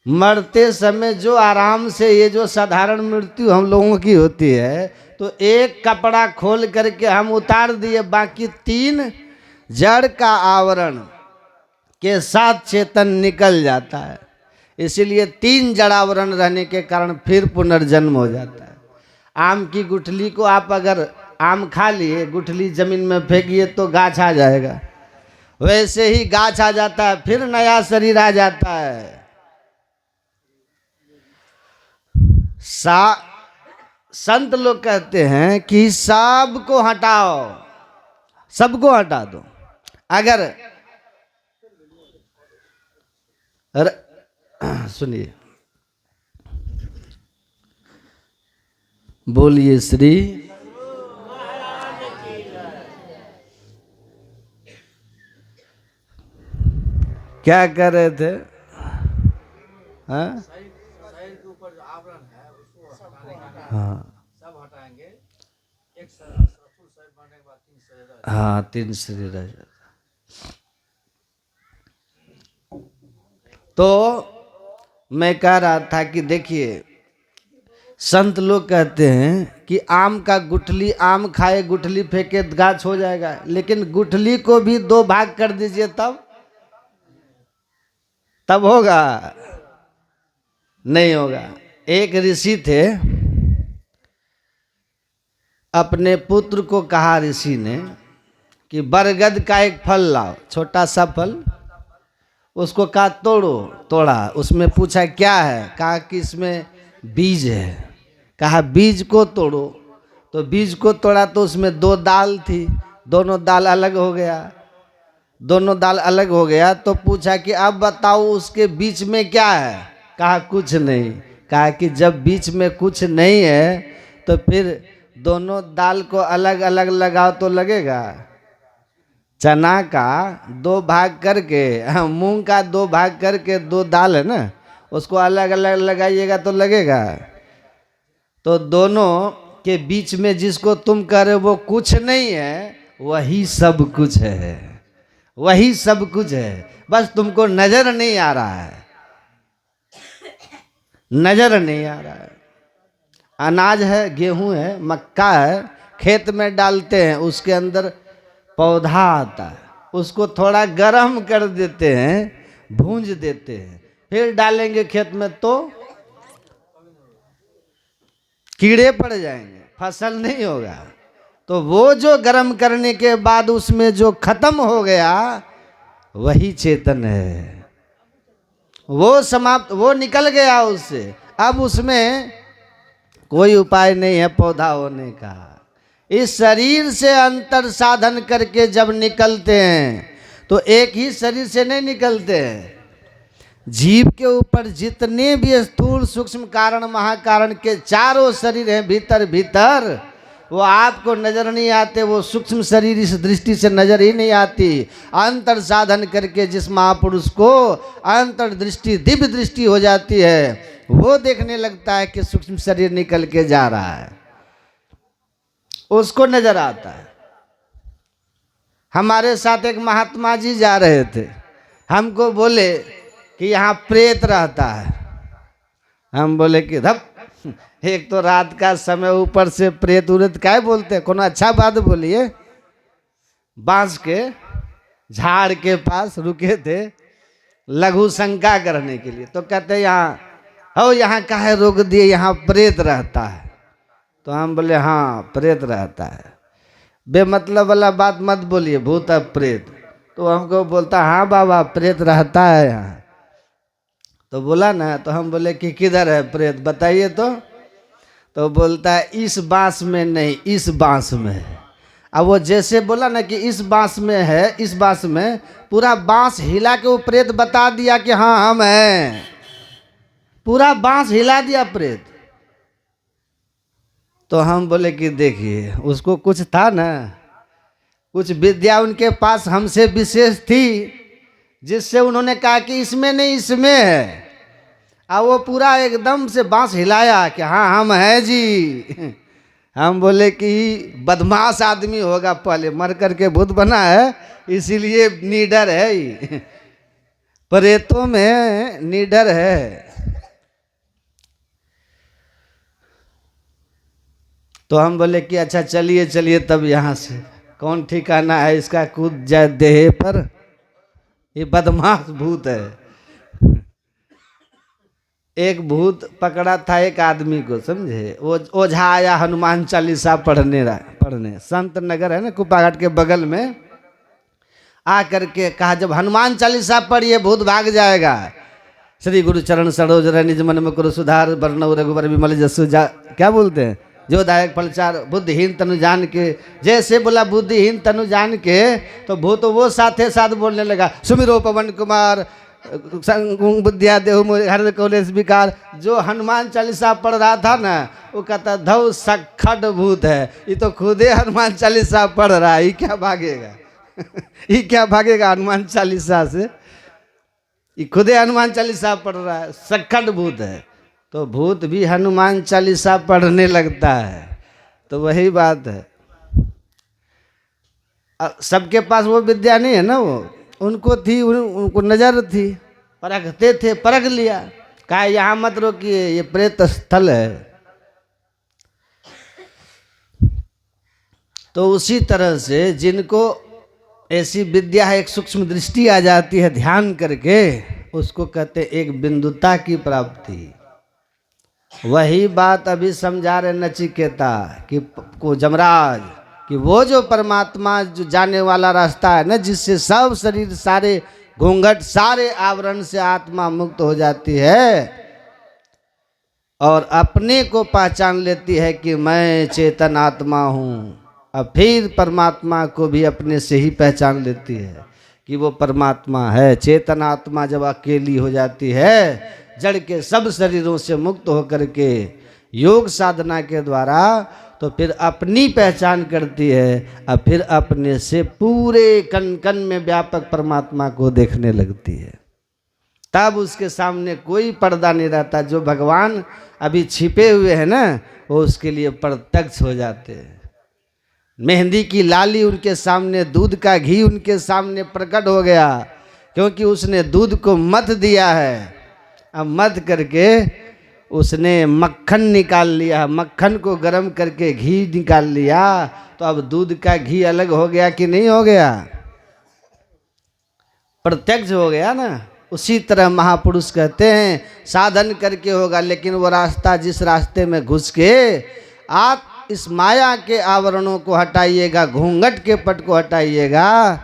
C: मरते समय जो आराम से, ये जो साधारण मृत्यु हम लोगों की होती है, तो एक कपड़ा खोल करके हम उतार दिए, बाकी 3 जड़ का आवरण के साथ चेतन निकल जाता है। इसीलिए 3 जड़ावरण रहने के कारण फिर पुनर्जन्म हो जाता है। आम की गुठली को आप अगर आम खा लिए, गुठली जमीन में फेंकिए तो गाछ आ जाएगा, वैसे ही गाछ आ जाता है, फिर नया शरीर आ जाता है। संत लोग कहते हैं कि सबको हटाओ, सबको हटा दो। अगर सुनिए, बोलिए श्री। क्या कर रहे थे? हाँ, हाँ 3 शरीर रह जाता। तो मैं कह रहा था कि देखिए, संत लोग कहते हैं कि आम का गुठली, आम खाए गुठली फेंके गाछ हो जाएगा, लेकिन गुठली को भी 2 भाग कर दीजिए तब होगा? नहीं होगा। एक ऋषि थे, अपने पुत्र को कहा ऋषि ने कि बरगद का एक फल लाओ, छोटा सा फल, उसको कहा तोड़ो, तोड़ा, उसमें पूछा क्या है, कहा कि इसमें बीज है, कहा बीज को तोड़ो, तो बीज को तोड़ा तो उसमें 2 दाल थी, दोनों दाल अलग हो गया, दोनों दाल अलग हो गया। तो पूछा कि अब बताओ उसके बीच में क्या है, कहा कुछ नहीं। कहा कि जब बीच में कुछ नहीं है तो फिर दोनों दाल को अलग अलग लगाओ तो लगेगा? चना का 2 भाग करके, मूंग का 2 भाग करके 2 दाल है ना, उसको अलग अलग लगाइएगा तो लगेगा? तो दोनों के बीच में जिसको तुम कह रहे हो वो कुछ नहीं है, वही सब कुछ है, वही सब कुछ है, बस तुमको नजर नहीं आ रहा है, नजर नहीं आ रहा है। अनाज है, गेहूं है, मक्का है, खेत में डालते हैं, उसके अंदर पौधा आता है, उसको थोड़ा गर्म कर देते हैं, भूंज देते हैं, फिर डालेंगे खेत में तो कीड़े पड़ जाएंगे, फसल नहीं होगा। तो वो जो गर्म करने के बाद उसमें जो खत्म हो गया वही चेतन है, वो समाप्त, वो निकल गया उससे। अब उसमें कोई उपाय नहीं है पौधा होने का। इस शरीर से अंतर साधन करके जब निकलते हैं तो एक ही शरीर से नहीं निकलते हैं। जीव के ऊपर जितने भी स्थूल सूक्ष्म कारण महाकारण के चारों शरीर हैं भीतर भीतर, वो आपको नजर नहीं आते, वो सूक्ष्म शरीर इस दृष्टि से नजर ही नहीं आती। अंतर साधन करके जिस महापुरुष को अंतर दृष्टि दिव्य दृष्टि हो जाती है, वो देखने लगता है कि सूक्ष्म शरीर निकल के जा रहा है, उसको नजर आता है। हमारे साथ एक महात्मा जी जा रहे थे, हमको बोले कि यहाँ प्रेत रहता है। हम बोले कि धप, एक तो रात का समय, ऊपर से प्रेत उरेत क्या बोलते हैं, कोनो अच्छा बात बोलिए। बांस के झाड़ के पास रुके थे लघु शंका करने के लिए, तो कहते यहाँ हो, यहाँ काहे रोक दिए, यहाँ प्रेत रहता है। तो हम बोले हाँ प्रेत रहता है, बेमतलब वाला बात मत बोलिए, भूत है प्रेत। तो हमको बोलता हाँ बाबा प्रेत रहता है यहाँ। तो बोला ना, तो हम बोले कि किधर है प्रेत बताइए तो बोलता है इस बांस में नहीं, इस बांस में है। अब वो जैसे बोला ना कि इस बांस में है, इस बांस में पूरा बांस हिला के वो प्रेत बता दिया कि हाँ हम हैं, पूरा बांस हिला दिया प्रेत। तो हम बोले कि देखिए उसको कुछ था ना, कुछ विद्या उनके पास हमसे विशेष थी, जिससे उन्होंने कहा कि इसमें नहीं इसमें है। और वो पूरा एकदम से बांस हिलाया कि हाँ हम हैं जी। हम बोले कि बदमाश आदमी होगा, पहले मर करके भूत बना है इसीलिए निडर है ही। प्रेतों में निडर है। तो हम बोले कि अच्छा चलिए चलिए तब यहाँ से, कौन ठिकाना है इसका कूद जाए देह पर, ये बदमाश भूत है। एक भूत पकड़ा था एक आदमी को, समझे, वो ओझा आया हनुमान चालीसा पढ़ने संत नगर है ना कुपाघाट के बगल में, आ करके कहा जब हनुमान चालीसा पढ़िए भूत भाग जाएगा। श्री गुरु चरण सरोज रह निज मन में करो सुधार, वर्णव रघुवर विमल जसु जा, क्या बोलते हैं, जो दायक फलचार बुद्धिहीन तनु जान के। जैसे बोला बुद्धिहीन तनु जान के, तो भूत वो साथे साथ बोलने लगा सुमिरो पवन कुमार बुद्धिया देहु हर कौलेश विकार। जो हनुमान चालीसा पढ़ रहा था ना, वो कहता धव सखड भूत है, ये तो खुदे हनुमान चालीसा पढ़ रहा है, ये क्या भागेगा। ये क्या भागेगा हनुमान चालीसा से, ये खुदे हनुमान चालीसा पढ़ रहा है, सखड भूत है। तो भूत भी हनुमान चालीसा पढ़ने लगता है। तो वही बात है, सबके पास वो विद्या नहीं है ना, वो उनको थी, उनको नजर थी, परखते थे, परख लिया, कहा यहाँ मत रोकिए ये प्रेत स्थल है। तो उसी तरह से जिनको ऐसी विद्या है, एक सूक्ष्म दृष्टि आ जाती है ध्यान करके, उसको कहते एक बिंदुता की प्राप्ति। वही बात अभी समझा रहे नचिकेता कि को जमराज, कि वो जो परमात्मा जो जाने वाला रास्ता है ना, जिससे सब शरीर सारे घूंघट सारे आवरण से आत्मा मुक्त हो जाती है और अपने को पहचान लेती है कि मैं चेतन आत्मा हूँ। अब फिर परमात्मा को भी अपने से ही पहचान लेती है कि वो परमात्मा है। चेतन आत्मा जब अकेली हो जाती है, जड़ के सब शरीरों से मुक्त होकर के योग साधना के द्वारा, तो फिर अपनी पहचान करती है और फिर अपने से पूरे कण कण में व्यापक परमात्मा को देखने लगती है। तब उसके सामने कोई पर्दा नहीं रहता। जो भगवान अभी छिपे हुए हैं ना, वो उसके लिए प्रत्यक्ष हो जाते हैं। मेहंदी की लाली उनके सामने, दूध का घी उनके सामने प्रकट हो गया, क्योंकि उसने दूध को मथ दिया है। अब मथ करके उसने मक्खन निकाल लिया, मक्खन को गर्म करके घी निकाल लिया, तो अब दूध का घी अलग हो गया कि नहीं हो गया? प्रत्यक्ष हो गया ना। उसी तरह महापुरुष कहते हैं साधन करके होगा, लेकिन वो रास्ता जिस रास्ते में घुस के आप इस माया के आवरणों को हटाइएगा, घूंघट के पट को हटाइएगा,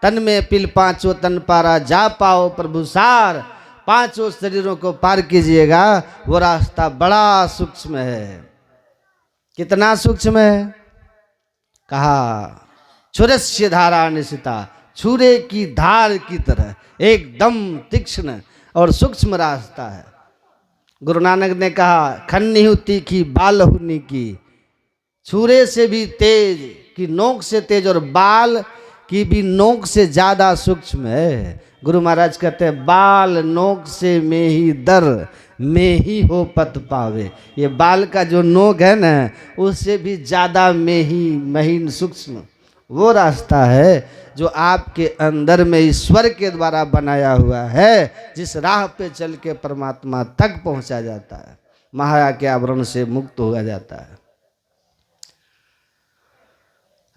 C: तन में पिल पांचों तन पारा जा पाओ प्रभु सार, पांचों शरीरों को पार कीजिएगा, वो रास्ता बड़ा सूक्ष्म है। कितना सूक्ष्म है? कहा छुरस्य धारा निशिता, छुरे की धार की तरह एकदम तीक्ष्ण और सूक्ष्म रास्ता है। गुरु नानक ने कहा खन्नी तीखी बाल हुनी की, छुरे से भी तेज की नोक से तेज और बाल की भी नोक से ज्यादा सूक्ष्म है। गुरु महाराज कहते हैं बाल नोक से में ही दर में ही हो पत पावे। ये बाल का जो नोक है ना, उससे भी ज्यादा में ही महीन सूक्ष्म वो रास्ता है जो आपके अंदर में ईश्वर के द्वारा बनाया हुआ है, जिस राह पे चल के परमात्मा तक पहुंचा जाता है, माया के आवरण से मुक्त हो जाता है।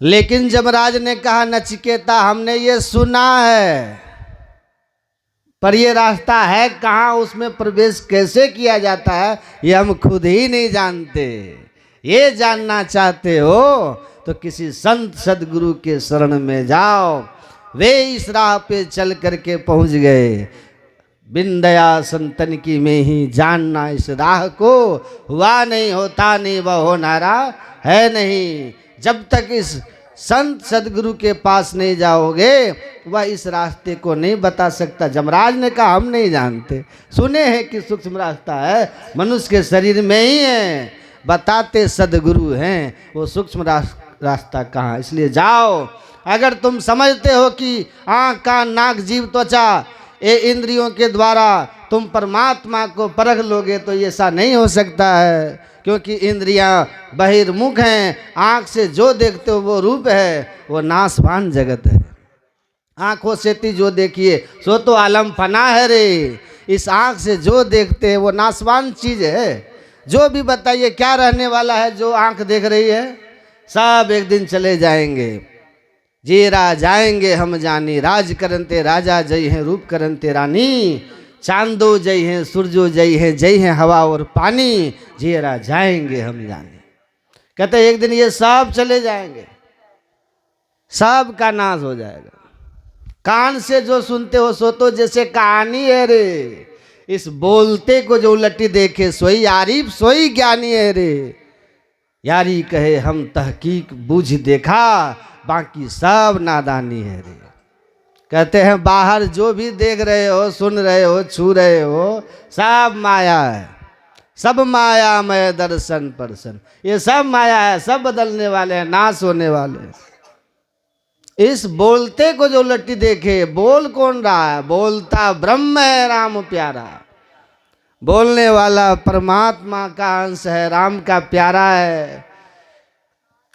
C: लेकिन जमराज ने कहा नचिकेता हमने ये सुना है, पर ये रास्ता है कहाँ, उसमें प्रवेश कैसे किया जाता है ये हम खुद ही नहीं जानते। ये जानना चाहते हो तो किसी संत सदगुरु के शरण में जाओ। वे इस राह पे चल करके पहुंच गए। बिन दया संतन की में ही जानना इस राह को, हुआ नहीं होता नहीं वह होनारा है नहीं। जब तक इस संत सदगुरु के पास नहीं जाओगे वह इस रास्ते को नहीं बता सकता। जमराज ने कहा हम नहीं जानते, सुने हैं कि सूक्ष्म रास्ता है, मनुष्य के शरीर में ही है, बताते सदगुरु हैं वो सूक्ष्म रास्ता कहाँ। इसलिए जाओ। अगर तुम समझते हो कि आँख कान नाक जीभ त्वचा ये इंद्रियों के द्वारा तुम परमात्मा को परख लोगे तो ये ऐसा नहीं हो सकता है, क्योंकि इंद्रियां बहिर्मुख हैं। आँख से जो देखते हो वो रूप है, वो नाशवान जगत है। आँखों से जो देखिए सो तो आलम फना है रे। इस आँख से जो देखते हैं वो नाशवान चीज है। जो भी बताइए क्या रहने वाला है, जो आँख देख रही है सब एक दिन चले जाएंगे। जेरा जाएंगे हम जानी, राज करनते राजा जय हैं, रूप करनते रानी, चांदो जय हैं, सूरजो जय हैं हवा और पानी, जेरा जाएंगे हम जाने। कहते एक दिन ये सब चले जाएंगे, सब का नाश हो जाएगा। कान से जो सुनते हो सो तो जैसे कहानी है रे, इस बोलते को जो उलटी देखे सोई आरिफ सोई ज्ञानी है रे। यारी कहे हम तहकीक बूझ देखा, बाकी सब नादानी है रे। कहते हैं बाहर जो भी देख रहे हो, सुन रहे हो, छू रहे हो, सब माया है, सब माया मय दर्शन परसन। ये सब माया है, सब बदलने वाले हैं, नाश होने वाले हैं। इस बोलते को जो लट्टी देखे, बोल कौन रहा है? बोलता ब्रह्म है राम प्यारा। बोलने वाला परमात्मा का अंश है, राम का प्यारा है।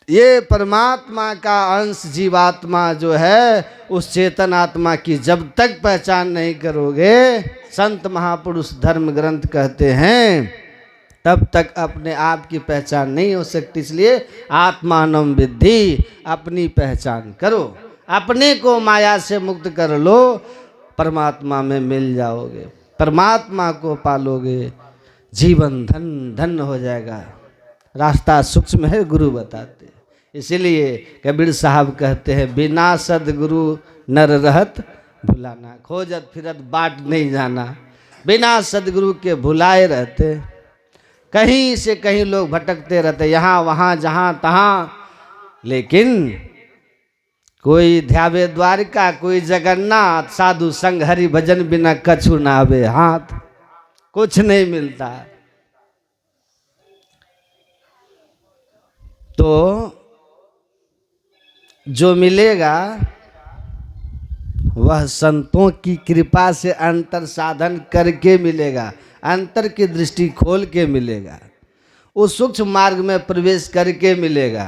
C: ये परमात्मा का अंश जीवात्मा जो है, उस चेतन आत्मा की जब तक पहचान नहीं करोगे, संत महापुरुष धर्म ग्रंथ कहते हैं, तब तक अपने आप की पहचान नहीं हो सकती। इसलिए आत्मानम विद्धि, अपनी पहचान करो, अपने को माया से मुक्त कर लो, परमात्मा में मिल जाओगे, परमात्मा को पालोगे, जीवन धन धन हो जाएगा। रास्ता सूक्ष्म है, गुरु बताते। इसीलिए कबीर साहब कहते हैं बिना सदगुरु नर रहत भुलाना, खोजत फिरत बाट नहीं जाना। बिना सदगुरु के भुलाए रहते, कहीं से कहीं लोग भटकते रहते, यहाँ वहाँ जहाँ तहाँ। लेकिन कोई ध्यावे द्वारिका, कोई जगन्नाथ, साधु संग हरि भजन बिना कछु नावे हाथ, कुछ नहीं मिलता। तो जो मिलेगा वह संतों की कृपा से अंतर साधन करके मिलेगा, अंतर की दृष्टि खोल के मिलेगा, उस सूक्ष्म मार्ग में प्रवेश करके मिलेगा।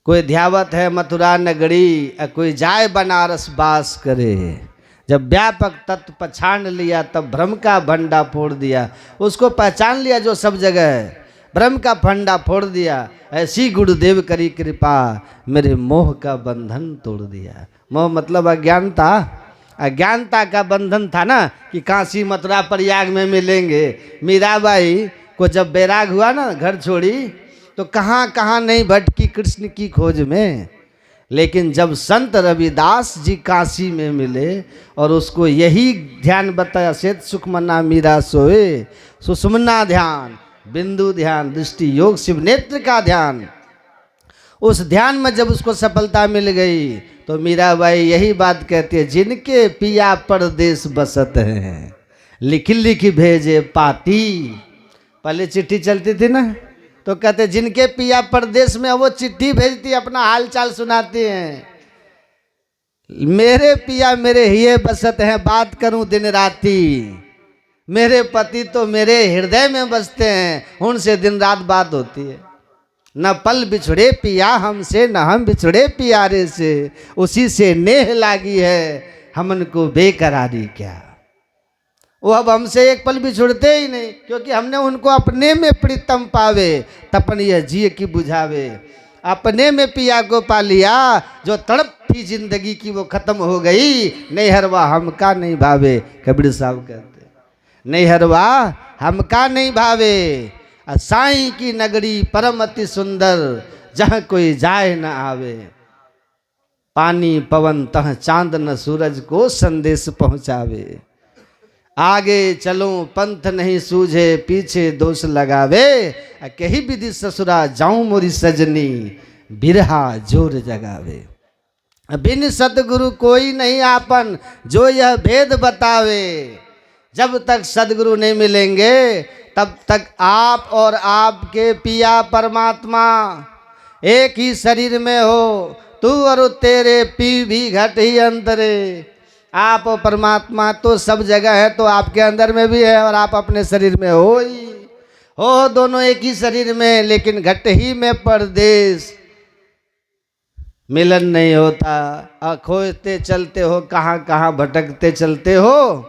C: कोई ध्यावत है मथुरा नगरी, कोई जाए बनारस बास करे, जब व्यापक तत्व पहचान लिया तब भ्रम का भंडा फोड़ दिया। उसको पहचान लिया जो सब जगह है, भ्रम का फंडा फोड़ दिया। ऐसी गुरुदेव करी कृपा, मेरे मोह का बंधन तोड़ दिया। मोह मतलब अज्ञानता, अज्ञानता का बंधन था ना कि काशी मथुरा प्रयाग में मिलेंगे। मीराबाई को जब बैराग हुआ ना, घर छोड़ी, तो कहाँ कहाँ नहीं भटकी कृष्ण की खोज में। लेकिन जब संत रविदास जी काशी में मिले और उसको यही ध्यान बताया, श्वेत सुखमना मीरा सोए, सुषुम्ना ध्यान, बिंदु ध्यान, दृष्टि योग, शिव नेत्र का ध्यान। उस ध्यान में जब उसको सफलता मिल गई तो मीराबाई यही बात कहती है, जिनके पिया परदेश बसत हैं, लिख लिख भेजे पाती। पहले चिट्ठी चलती थी ना, तो कहते जिनके पिया परदेश में, वो चिट्ठी भेजती, अपना हाल चाल सुनाती हैं। मेरे पिया मेरे हिये बसत हैं, बात करूं दिन राती। मेरे पति तो मेरे हृदय में बसते हैं, उनसे दिन रात बात होती है। न पल बिछड़े पिया हमसे, न हम बिछड़े प्यारे से, उसी से नेह लागी है, हमन को बेकरारी क्या। वो अब हमसे एक पल भी छुड़ते ही नहीं, क्योंकि हमने उनको अपने में प्रीतम पावे, तपन यह जिय की बुझावे। अपने में पिया को पा लिया, जो तड़प थी जिंदगी की वो खत्म हो गई। नैहरवा हमका नहीं भावे, कबीर साहब कहते, नैहरवा हमका नहीं भावे। साईं की नगरी परम अति सुंदर, जहाँ कोई जाए न आवे। पानी पवन तह चांद न सूरज को संदेश पहुँचावे। आगे चलो पंथ नहीं सूझे, पीछे दोष लगावे। कही विधि ससुरा जाऊं मोरी सजनी, बिरहा जोर जगावे। बिन सदगुरु कोई नहीं आपन, जो यह भेद बतावे। जब तक सदगुरु नहीं मिलेंगे तब तक आप और आपके पिया परमात्मा एक ही शरीर में हो। तू और तेरे पी भी घट ही अंतरे। आप और परमात्मा तो सब जगह है, तो आपके अंदर में भी है और आप अपने शरीर में हो ही हो, दोनों एक ही शरीर में, लेकिन घट ही में परदेश। मिलन नहीं होता, खोजते चलते हो, कहाँ कहाँ भटकते चलते हो।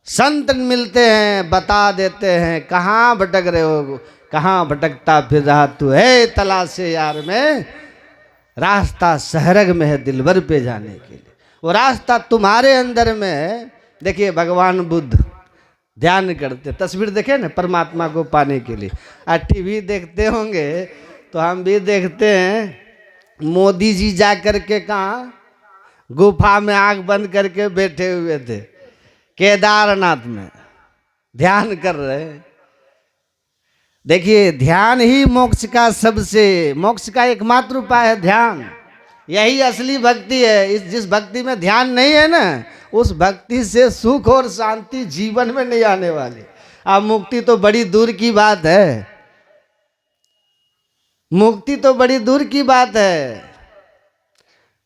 C: संत मिलते हैं, बता देते हैं कहाँ भटक रहे हो, कहाँ भटकता फिर रहा तू है। तलाशे यार में रास्ता सहरग में है, दिलबर पे जाने के लिए वो रास्ता तुम्हारे अंदर में है। देखिए भगवान बुद्ध ध्यान करते, तस्वीर देखे ना परमात्मा को पाने के लिए। आज टीवी देखते होंगे तो हम भी देखते हैं, मोदी जी जा कर के कहाँ गुफा में आंख बंद करके बैठे हुए थे, केदारनाथ में ध्यान कर रहे। देखिए ध्यान ही मोक्ष का सबसे, मोक्ष का एकमात्र उपाय है ध्यान। यही असली भक्ति है। जिस भक्ति में ध्यान नहीं है ना, उस भक्ति से सुख और शांति जीवन में नहीं आने वाली। अब मुक्ति तो बड़ी दूर की बात है, मुक्ति तो बड़ी दूर की बात है।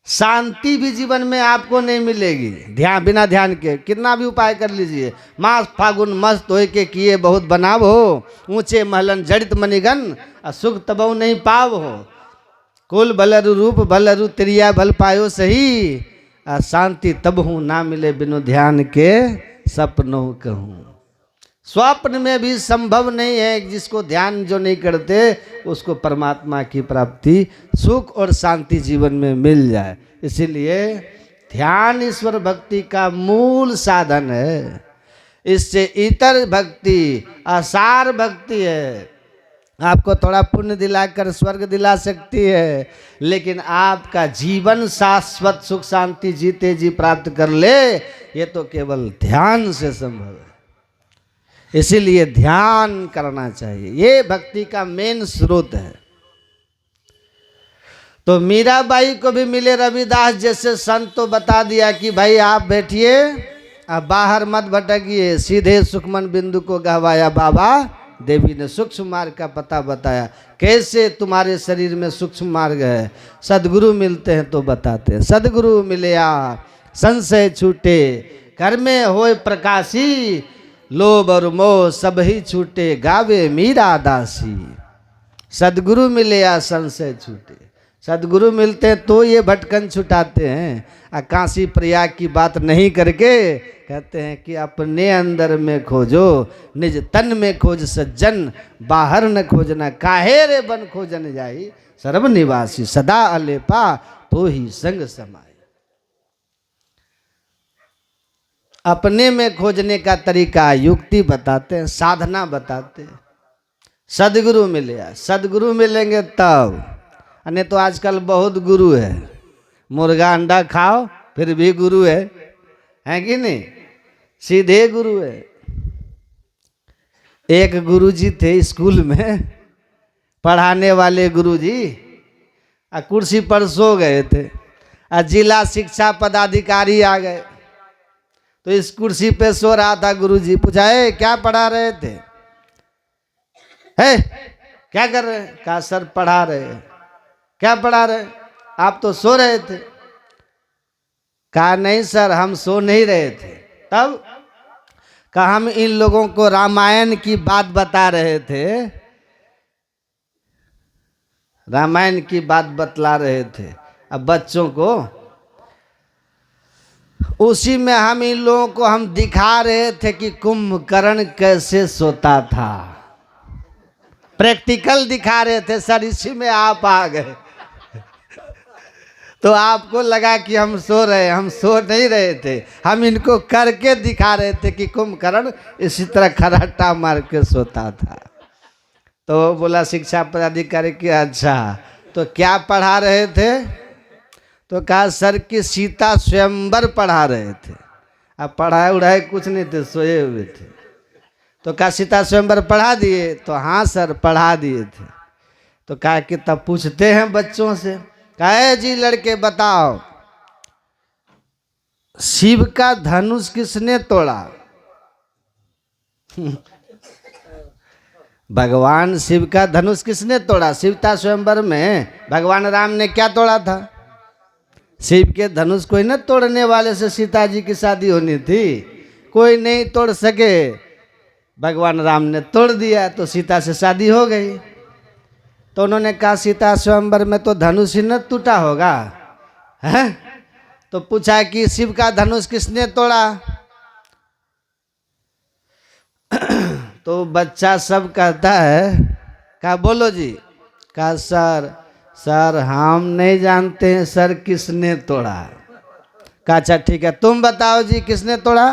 C: शांति भी जीवन में आपको नहीं मिलेगी ध्यान, बिना ध्यान के कितना भी उपाय कर लीजिए। मास फागुन मस्त होय के किए बहुत बनाव हो, ऊंचे महलन जड़ित मणिगन, सुख तबऊ नहीं पाव हो। कुल भलरु रूप भलरु त्रिया भल पायो सही, शांति तब हूँ ना मिले बिनु ध्यान के सपनों कहूँ। स्वप्न में भी संभव नहीं है, जिसको ध्यान जो नहीं करते उसको परमात्मा की प्राप्ति, सुख और शांति जीवन में मिल जाए। इसीलिए ध्यान ईश्वर भक्ति का मूल साधन है। इससे इतर भक्ति आसार भक्ति है, आपको थोड़ा पुण्य दिलाकर स्वर्ग दिला सकती है, लेकिन आपका जीवन शाश्वत सुख शांति जीते जी प्राप्त कर ले, ये तो केवल ध्यान से संभव है। इसीलिए ध्यान करना चाहिए, ये भक्ति का मेन स्रोत है। तो मीराबाई को भी मिले रविदास जैसे संत, तो बता दिया कि भाई आप बैठिए, आप बाहर मत भटकिए, सीधे सुखमन बिंदु को गहवाया बाबा देवी ने। सूक्ष्म मार्ग का पता बताया, कैसे तुम्हारे शरीर में सूक्ष्म मार्ग है। सदगुरु मिलते हैं तो बताते हैं। सदगुरु मिलया संशय छूटे, घर में होए प्रकाशी, लोभ और मोह सब ही छूटे, गावे मीरा दासी। सदगुरु मिलया संशय छूटे, सदगुरु मिलते हैं तो ये भटकन छुटाते हैं। काशी प्रयाग की बात नहीं करके कहते हैं कि अपने अंदर में खोजो, निज तन में खोज सज्जन, बाहर न खोजना, काहे रे बन खोजन जाई, सर्वनिवासी सदा अलेपा, तो ही संग समाए। अपने में खोजने का तरीका, युक्ति बताते हैं, साधना बताते हैं। सदगुरु मिले, सदगुरु मिलेंगे तब। अन्य तो आजकल बहुत गुरु है, मुर्गा अंडा खाओ फिर भी गुरु है कि नहीं, सीधे गुरु है। एक गुरुजी थे स्कूल में, पढ़ाने वाले गुरुजी, कुर्सी पर सो गए थे। जिला शिक्षा पदाधिकारी आ गए तो इस कुर्सी पे सो रहा था गुरुजी। पूछा, है क्या पढ़ा रहे थे? है क्या कर रहे हैं? कहा सर पढ़ा रहे हैं। क्या पढ़ा रहे? आप तो सो रहे थे। कहा नहीं सर हम सो नहीं रहे थे। तब कहा हम इन लोगों को रामायण की बात बता रहे थे, रामायण की बात बतला रहे थे अब बच्चों को। उसी में हम इन लोगों को हम दिखा रहे थे कि कुंभकर्ण कैसे सोता था, प्रैक्टिकल दिखा रहे थे सर। इसी में आप आ गए तो आपको लगा कि हम सो रहे हैं, हम सो नहीं रहे थे, हम इनको करके दिखा रहे थे कि कुंभकर्ण इसी तरह खराटा मार के सोता था। तो वो बोला शिक्षा पदाधिकारी कि अच्छा तो क्या पढ़ा रहे थे? तो कहा सर कि सीता स्वयंवर पढ़ा रहे थे। अब पढ़ाए उढ़ाए कुछ नहीं थे, सोए हुए थे। तो कहा सीता स्वयंवर पढ़ा दिए? तो हाँ सर पढ़ा दिए थे। तो कहा कि तब पूछते हैं बच्चों से। कहे जी लड़के बताओ, शिव का धनुष किसने तोड़ा? भगवान शिव का धनुष किसने तोड़ा? सीता स्वयंवर में भगवान राम ने क्या तोड़ा था? शिव के धनुष कोई न तोड़ने वाले से सीता जी की शादी होनी थी, कोई नहीं तोड़ सके, भगवान राम ने तोड़ दिया तो सीता से शादी हो गई। तो उन्होंने कहा सीता स्वयंवर में तो धनुष ही न टूटा होगा, है? तो पूछा कि शिव का धनुष किसने तोड़ा? तो बच्चा सब कहता है, कहा बोलो जी। कहा सर हम नहीं जानते हैं सर किसने तोड़ा। कहा अच्छा ठीक है तुम बताओ जी किसने तोड़ा?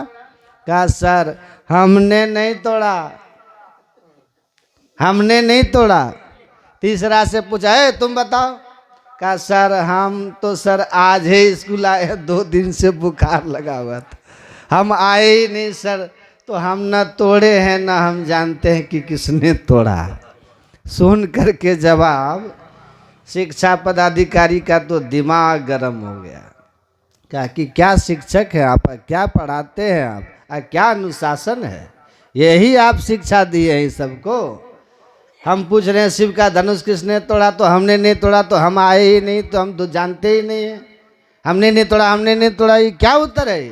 C: कहा सर हमने नहीं तोड़ा, हमने नहीं तोड़ा। तीसरा से पूछा है तुम बताओ? कहा सर हम तो सर आज ही स्कूल आए, 2 दिन से बुखार लगा हुआ था, हम आए ही नहीं सर, तो हम न तोड़े हैं न हम जानते हैं कि किसने तोड़ा। सुन करके जवाब शिक्षा पदाधिकारी का तो दिमाग गर्म हो गया। कहा कि क्या शिक्षक है आप, क्या पढ़ाते हैं आप, क्या अनुशासन है, यही आप शिक्षा दिए हैं सबको। हम पूछ रहे हैं शिव का धनुष किसने तोड़ा, तो हमने नहीं तोड़ा, तो हम आए ही नहीं, तो हम तो जानते ही नहीं है, हमने नहीं तोड़ा, हमने नहीं तोड़ा, ये क्या उत्तर है?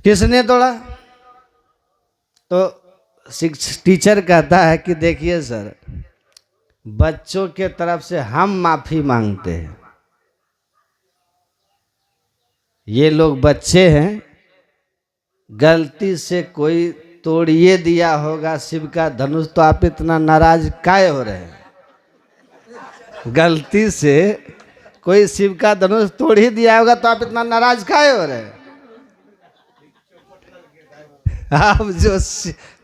C: किसने तोड़ा? तो टीचर कहता है कि देखिए सर, बच्चों के तरफ से हम माफी मांगते हैं, ये लोग बच्चे हैं, गलती से कोई तोड़िए दिया होगा शिव का धनुष, तो आप इतना नाराज काहे हो रहे हैं? गलती से कोई शिव का धनुष तोड़ ही दिया होगा तो आप इतना नाराज काहे हो रहे हैं? आप जो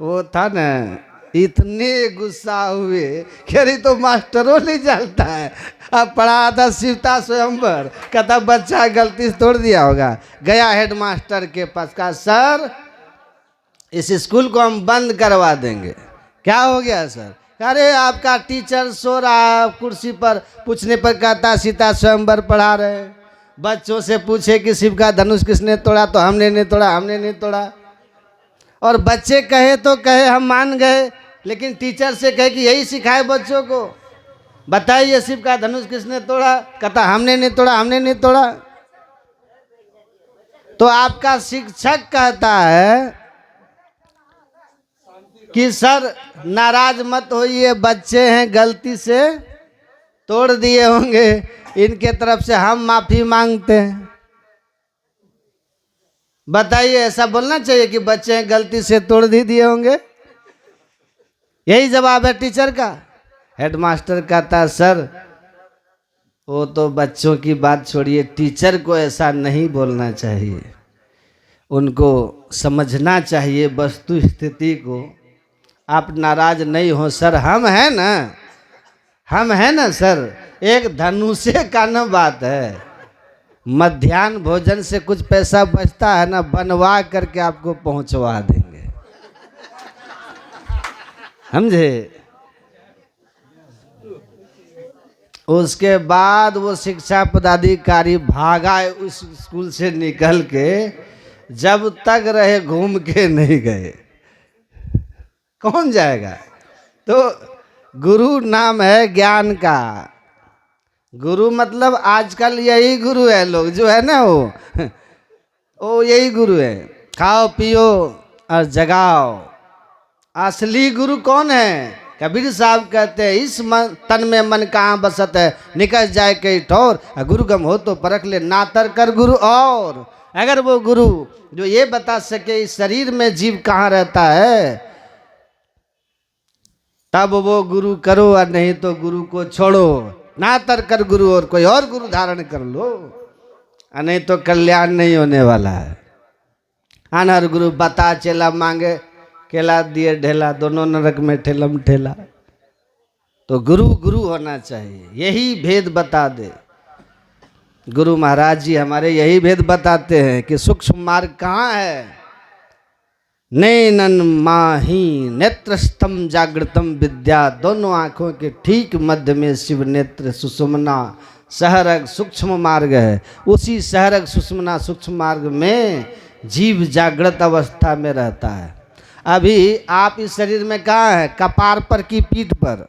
C: वो था ना, इतने गुस्सा हुए कि अरे तो मास्टरों नहीं जानता है, अब पढ़ा था सीता स्वयंवर, कहता बच्चा गलती से तोड़ दिया होगा। गया हेड मास्टर के पास, कहा सर इस स्कूल को हम बंद करवा देंगे। क्या हो गया सर? अरे आपका टीचर सो रहा कुर्सी पर, पूछने पर कहता सीता स्वयंवर पढ़ा रहे, बच्चों से पूछे कि शिव का धनुष किसने तोड़ा, तो हमने नहीं तोड़ा, हमने नहीं तोड़ा। और बच्चे कहे तो कहे हम मान गए, लेकिन टीचर से कहे कि यही सिखाए बच्चों को, बताइए शिव का धनुष किसने तोड़ा, कहता हमने नहीं तोड़ा, हमने नहीं तोड़ा। तो आपका शिक्षक कहता है कि सर नाराज मत होइए, बच्चे हैं, गलती से तोड़ दिए होंगे, इनके तरफ से हम माफी मांगते हैं। बताइए, ऐसा बोलना चाहिए कि बच्चे हैं, गलती से तोड़ ही दिए होंगे? यही जवाब है टीचर का। हेडमास्टर कहता सर वो तो बच्चों की बात छोड़िए, टीचर को ऐसा नहीं बोलना चाहिए, उनको समझना चाहिए वस्तु स्थिति को। आप नाराज नहीं हो सर, हम हैं ना, हम हैं ना सर। एक धनुषे का न बात है, मध्याह्न भोजन से कुछ पैसा बचता है ना, बनवा करके आपको पहुंचवा देंगे, समझे। उसके बाद वो शिक्षा पदाधिकारी भागा उस स्कूल से निकल के, जब तक रहे घूम के नहीं गए। कौन जाएगा? तो गुरु नाम है ज्ञान का। गुरु मतलब आजकल यही गुरु है, लोग जो है ना वो यही गुरु है, खाओ पियो और जगाओ। असली गुरु कौन है? कबीर साहब कहते हैं इस तन में मन कहाँ बसत है, निकल जाए कई ठौर, गुरु गम हो तो परख ले, नातर कर गुरु और। अगर वो गुरु जो ये बता सके इस शरीर में जीव कहाँ रहता है, तब वो गुरु करो, और नहीं तो गुरु को छोड़ो। नातर कर गुरु और कोई और गुरु धारण कर लो, और नहीं तो कल्याण नहीं होने वाला है। अनहर गुरु बता चेला मांगे, केला दिए ढेला, दोनों नरक में ठेलम ठेला। तो गुरु गुरु होना चाहिए, यही भेद बता दे। गुरु महाराज जी हमारे यही भेद बताते हैं कि सूक्ष्म मार्ग कहाँ है। नैनन माही नेत्रस्तम जागृतम विद्या, दोनों आंखों के ठीक मध्य में शिव नेत्र सुषुम्ना सहरग सूक्ष्म मार्ग है। उसी सहरग सुषुम्ना सूक्ष्म मार्ग में जीव जागृत अवस्था में रहता है। अभी आप इस शरीर में कहाँ है? कपार पर की पीठ पर।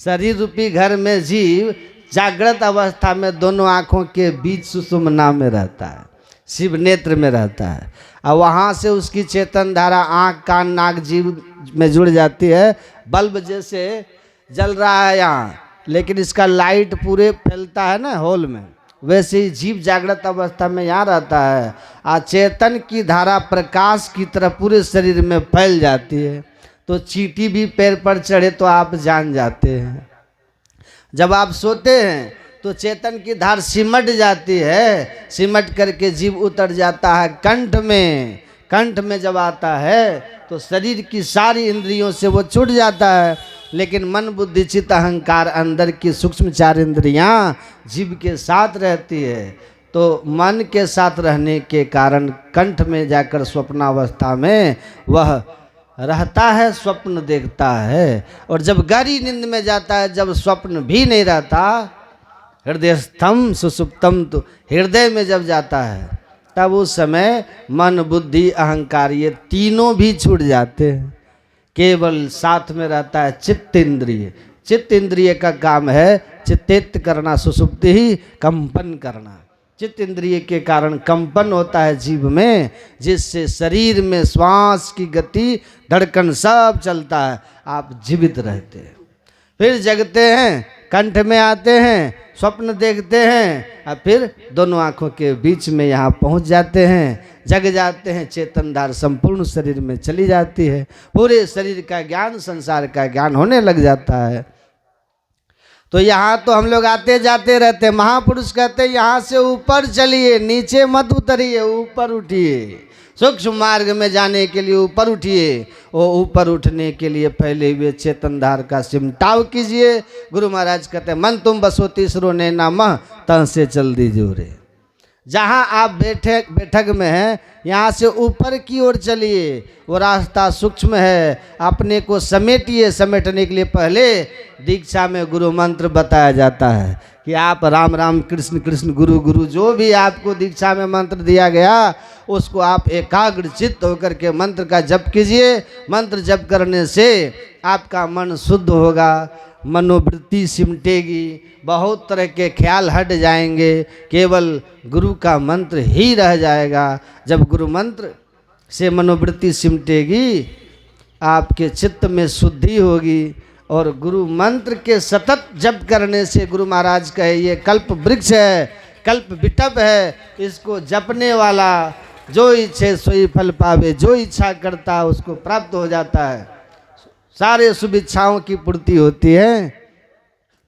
C: शरीर रूपी घर में जीव जागृत अवस्था में दोनों आंखों के बीच सुषुम्ना में रहता है, शिव नेत्र में रहता है। और वहाँ से उसकी चेतन धारा आँख कान नाक जीव में जुड़ जाती है। बल्ब जैसे जल रहा है यहाँ, लेकिन इसका लाइट पूरे फैलता है ना हॉल में, वैसे ही जीव जागृत अवस्था में यहाँ रहता है। और चेतन की धारा प्रकाश की तरह पूरे शरीर में फैल जाती है। तो चींटी भी पैर पर चढ़े तो आप जान जाते हैं। जब आप सोते हैं तो चेतन की धार सिमट जाती है, सिमट करके जीव उतर जाता है कंठ में। कंठ में जब आता है तो शरीर की सारी इंद्रियों से वो छूट जाता है, लेकिन मन बुद्धि चित्त अहंकार अंदर की सूक्ष्म चार इंद्रियां जीव के साथ रहती है। तो मन के साथ रहने के कारण कंठ में जाकर स्वप्नावस्था में वह रहता है, स्वप्न देखता है। और जब गहरी नींद में जाता है, जब स्वप्न भी नहीं रहता, हृदयस्थम सुसुप्तम, तो हृदय में जब जाता है तब उस समय मन बुद्धि अहंकार ये तीनों भी छूट जाते हैं। केवल साथ में रहता है चित्त इंद्रिय। चित्त इंद्रिय का काम है चित्तित करना, सुसुप्ति ही कंपन करना। चित्त इंद्रिय के कारण कंपन होता है जीव में, जिससे शरीर में श्वास की गति धड़कन सब चलता है, आप जीवित रहते हैं। फिर जगते हैं, कंठ में आते हैं, स्वप्न देखते हैं, और फिर दोनों आंखों के बीच में यहाँ पहुँच जाते हैं, जग जाते हैं। चेतनधार संपूर्ण शरीर में चली जाती है, पूरे शरीर का ज्ञान, संसार का ज्ञान होने लग जाता है। तो यहाँ तो हम लोग आते जाते रहते हैं। महापुरुष कहते हैं यहाँ से ऊपर चलिए, नीचे मत उतरिए, ऊपर उठिए। सूक्ष्म मार्ग में जाने के लिए ऊपर उठिए। वो ऊपर उठने के लिए फैले हुए चेतनधार का सिमटाव कीजिए। गुरु महाराज कहते हैं मन तुम बसो तीसरो ने नाम तन से चल दीजिए रे। जहाँ आप बैठक में हैं, यहाँ से ऊपर की ओर चलिए। वो रास्ता सूक्ष्म है, अपने को समेटिए। समेटने के लिए पहले दीक्षा में गुरु मंत्र बताया जाता है कि आप राम राम कृष्ण कृष्ण गुरु गुरु, जो भी आपको दीक्षा में मंत्र दिया गया उसको आप एकाग्र चित्त होकर के मंत्र का जप कीजिए। मंत्र जप करने से आपका मन शुद्ध होगा, मनोवृत्ति सिमटेगी, बहुत तरह के ख्याल हट जाएंगे, केवल गुरु का मंत्र ही रह जाएगा। जब गुरु मंत्र से मनोवृत्ति सिमटेगी आपके चित्त में शुद्धि होगी। और गुरु मंत्र के सतत जप करने से गुरु महाराज कहे ये कल्प वृक्ष है, कल्प विटप है, इसको जपने वाला जो इच्छे सोई फल पावे, जो इच्छा करता है उसको प्राप्त हो जाता है, सारे शुभ इच्छाओं की पूर्ति होती है।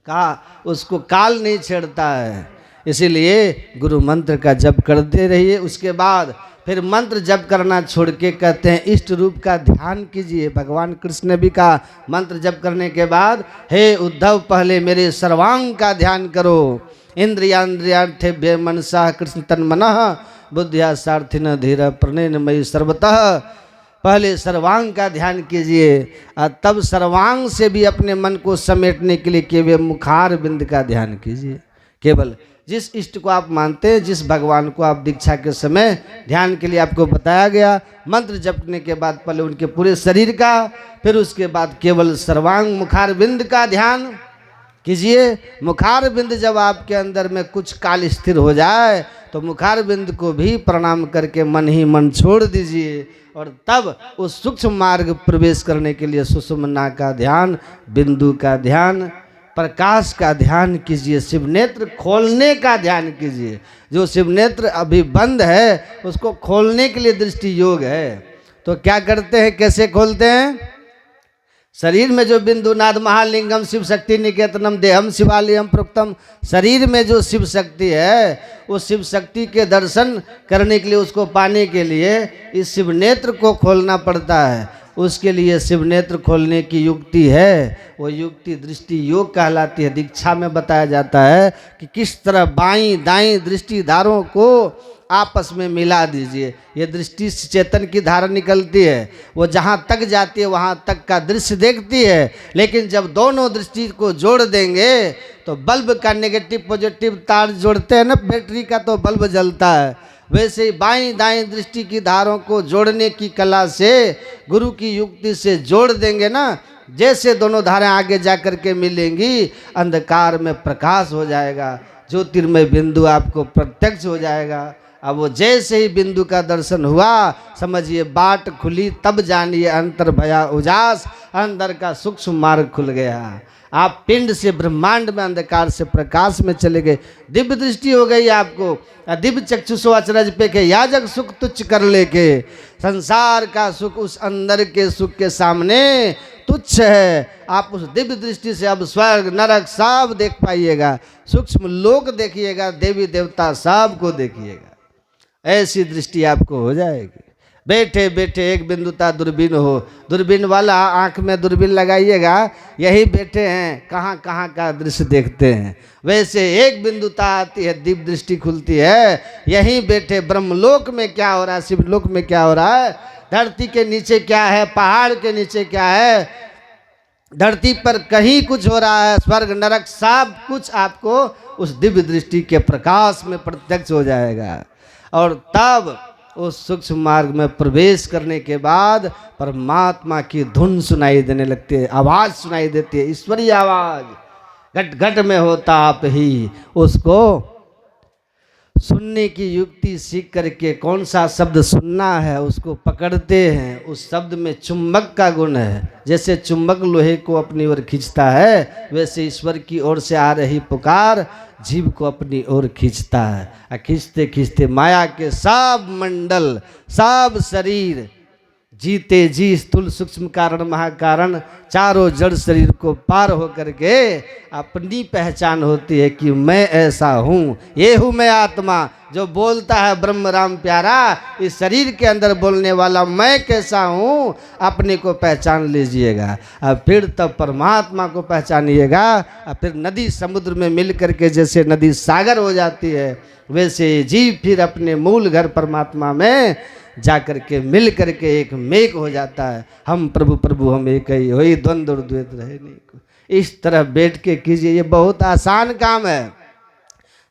C: कहा उसको काल नहीं छेड़ता है। इसीलिए गुरु मंत्र का जप करते रहिए। उसके बाद फिर मंत्र जप करना छोड़ के कहते हैं इष्ट रूप का ध्यान कीजिए। भगवान कृष्ण ने भी कहा मंत्र जप करने के बाद हे उद्धव पहले मेरे सर्वांग का ध्यान करो। इंद्रियार्थेभ्य मनसा कृष्ण तन मनः बुद्धिया सार्थिन धीर प्रणयन मयि सर्वतः। पहले सर्वांग का ध्यान कीजिए और तब सर्वांग से भी अपने मन को समेटने के लिए केवल मुखार बिंद का ध्यान कीजिए। केवल जिस इष्ट को आप मानते हैं, जिस भगवान को आप दीक्षा के समय ध्यान के लिए आपको बताया गया, मंत्र जपने के बाद पहले उनके पूरे शरीर का, फिर उसके बाद केवल सर्वांग मुखार बिंद का ध्यान कीजिए। मुखार बिंद जब आपके अंदर में कुछ काल स्थिर हो जाए तो मुखार बिंद को भी प्रणाम करके मन ही मन छोड़ दीजिए और तब उस सूक्ष्म मार्ग प्रवेश करने के लिए सुषुम्ना का ध्यान, बिंदु का ध्यान, प्रकाश का ध्यान कीजिए। शिव नेत्र खोलने का ध्यान कीजिए। जो शिव नेत्र अभी बंद है उसको खोलने के लिए दृष्टि योग है। तो क्या करते हैं, कैसे खोलते हैं? शरीर में जो बिंदु नाद महालिंगम शिव शक्ति निकेतनम देहम शिवालयम प्रोक्तम, शरीर में जो शिव शक्ति है उस शिव शक्ति के दर्शन करने के लिए, उसको पाने के लिए इस शिव नेत्र को खोलना पड़ता है। उसके लिए शिव नेत्र खोलने की युक्ति है, वो युक्ति दृष्टि योग कहलाती है। दीक्षा में बताया जाता है कि किस तरह बाईं दाईं दृष्टि धारों को आपस में मिला दीजिए। ये दृष्टि से चेतन की धारा निकलती है, वो जहाँ तक जाती है वहाँ तक का दृश्य देखती है। लेकिन जब दोनों दृष्टि को जोड़ देंगे तो बल्ब का नेगेटिव पॉजिटिव तार जोड़ते हैं ना बैटरी का, तो बल्ब जलता है। वैसे ही बाईं दाईं दृष्टि की धारों को जोड़ने की कला से, गुरु की युक्ति से जोड़ देंगे ना, जैसे दोनों धारें आगे जा कर के मिलेंगी अंधकार में प्रकाश हो जाएगा, ज्योतिर्मय बिंदु आपको प्रत्यक्ष हो जाएगा। अब वो जैसे ही बिंदु का दर्शन हुआ समझिए बाट खुली, तब जानिए अंतर भया उजास, अंदर का सूक्ष्म मार्ग खुल गया। आप पिंड से ब्रह्मांड में, अंधकार से प्रकाश में चले गए। दिव्य दृष्टि हो गई आपको। दिव्य चक्षुषो अचरज पे के याजक सुख तुच्छ कर लेके, संसार का सुख उस अंदर के सुख के सामने तुच्छ है। आप उस दिव्य दृष्टि से अब स्वर्ग नरक सब देख पाइएगा, सूक्ष्म लोक देखिएगा, देवी देवता सब को देखिएगा। ऐसी दृष्टि आपको हो जाएगी। बैठे बैठे एक बिंदुता दूरबीन हो, दूरबीन वाला आंख में दूरबीन लगाइएगा, यही बैठे हैं कहाँ कहाँ का दृश्य देखते हैं। वैसे एक बिंदुता आती है, दिव्य दृष्टि खुलती है, यहीं बैठे ब्रह्मलोक में क्या हो रहा है, शिवलोक में क्या हो रहा है, धरती के नीचे क्या है, पहाड़ के नीचे क्या है, धरती पर कहीं कुछ हो रहा है, स्वर्ग नरक सब कुछ आपको उस दिव्य दृष्टि के प्रकाश में प्रत्यक्ष हो जाएगा। और तब उस सूक्ष्म मार्ग में प्रवेश करने के बाद परमात्मा की धुन सुनाई देने लगती है, आवाज़ सुनाई देती है, ईश्वरीय आवाज़ घट घट में होता आप ही। उसको सुनने की युक्ति सीख करके कौन सा शब्द सुनना है उसको पकड़ते हैं। उस शब्द में चुंबक का गुण है। जैसे चुंबक लोहे को अपनी ओर खींचता है, वैसे ईश्वर की ओर से आ रही पुकार जीव को अपनी ओर खींचता है। खींचते खींचते माया के सब मंडल, सब शरीर, जीते जी स्थूल सूक्ष्म कारण महाकारण चारों जड़ शरीर को पार होकर के अपनी पहचान होती है कि मैं ऐसा हूँ, ये हूँ मैं आत्मा। जो बोलता है ब्रह्म राम प्यारा, इस शरीर के अंदर बोलने वाला मैं कैसा हूँ, अपने को पहचान लीजिएगा। अब फिर तब परमात्मा को पहचानिएगा। और फिर नदी समुद्र में मिल करके जैसे नदी सागर हो जाती है, वैसे जीव फिर अपने मूल घर परमात्मा में जा कर के मिल करके एक मेक हो जाता है। हम प्रभु प्रभु हम एक ही, वही द्वंद्व और द्वैत रहे नहीं। इस तरह बैठ के कीजिए, ये बहुत आसान काम है।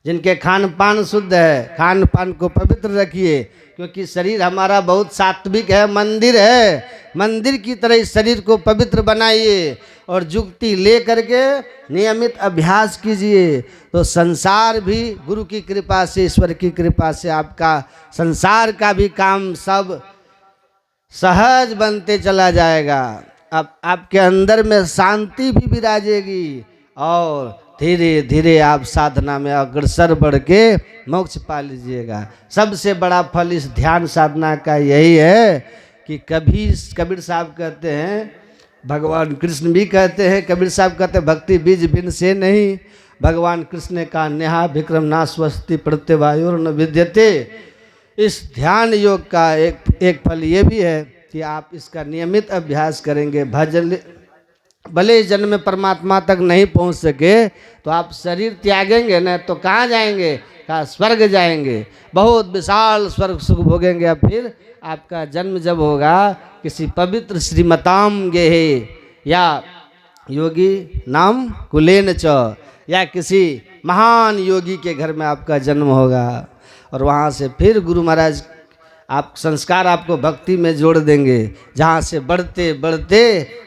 C: जिनके खान पान शुद्ध है, खान पान को पवित्र रखिए, क्योंकि शरीर हमारा बहुत सात्विक है, मंदिर है। मंदिर की तरह इस शरीर को पवित्र बनाइए और जुक्ति ले करके नियमित अभ्यास कीजिए। तो संसार भी गुरु की कृपा से, ईश्वर की कृपा से आपका संसार का भी काम सब सहज बनते चला जाएगा। अब आपके अंदर में शांति भी विराजेगी और धीरे धीरे आप साधना में अग्रसर बढ़ के मोक्ष पा लीजिएगा। सबसे बड़ा फल इस ध्यान साधना का यही है कि कबीर साहब कहते हैं, भगवान कृष्ण भी कहते हैं, कबीर साहब कहते हैं भक्ति बीज बिन से नहीं। भगवान कृष्ण ने कहा नेहा विक्रम ना स्वस्ति प्रत्यवायोर न विद्यते। इस ध्यान योग का एक फल ये भी है कि आप इसका नियमित अभ्यास करेंगे। भजन भले इस जन्म में परमात्मा तक नहीं पहुंच सके तो आप शरीर त्यागेंगे न तो कहाँ जाएंगे? कहा स्वर्ग जाएंगे, बहुत विशाल स्वर्ग सुख भोगेंगे। अब फिर आपका जन्म जब होगा किसी पवित्र श्रीमताम गेहे या योगी नाम कुलेन च या किसी महान योगी के घर में आपका जन्म होगा और वहाँ से फिर गुरु महाराज आप संस्कार आपको भक्ति में जोड़ देंगे, जहाँ से बढ़ते बढ़ते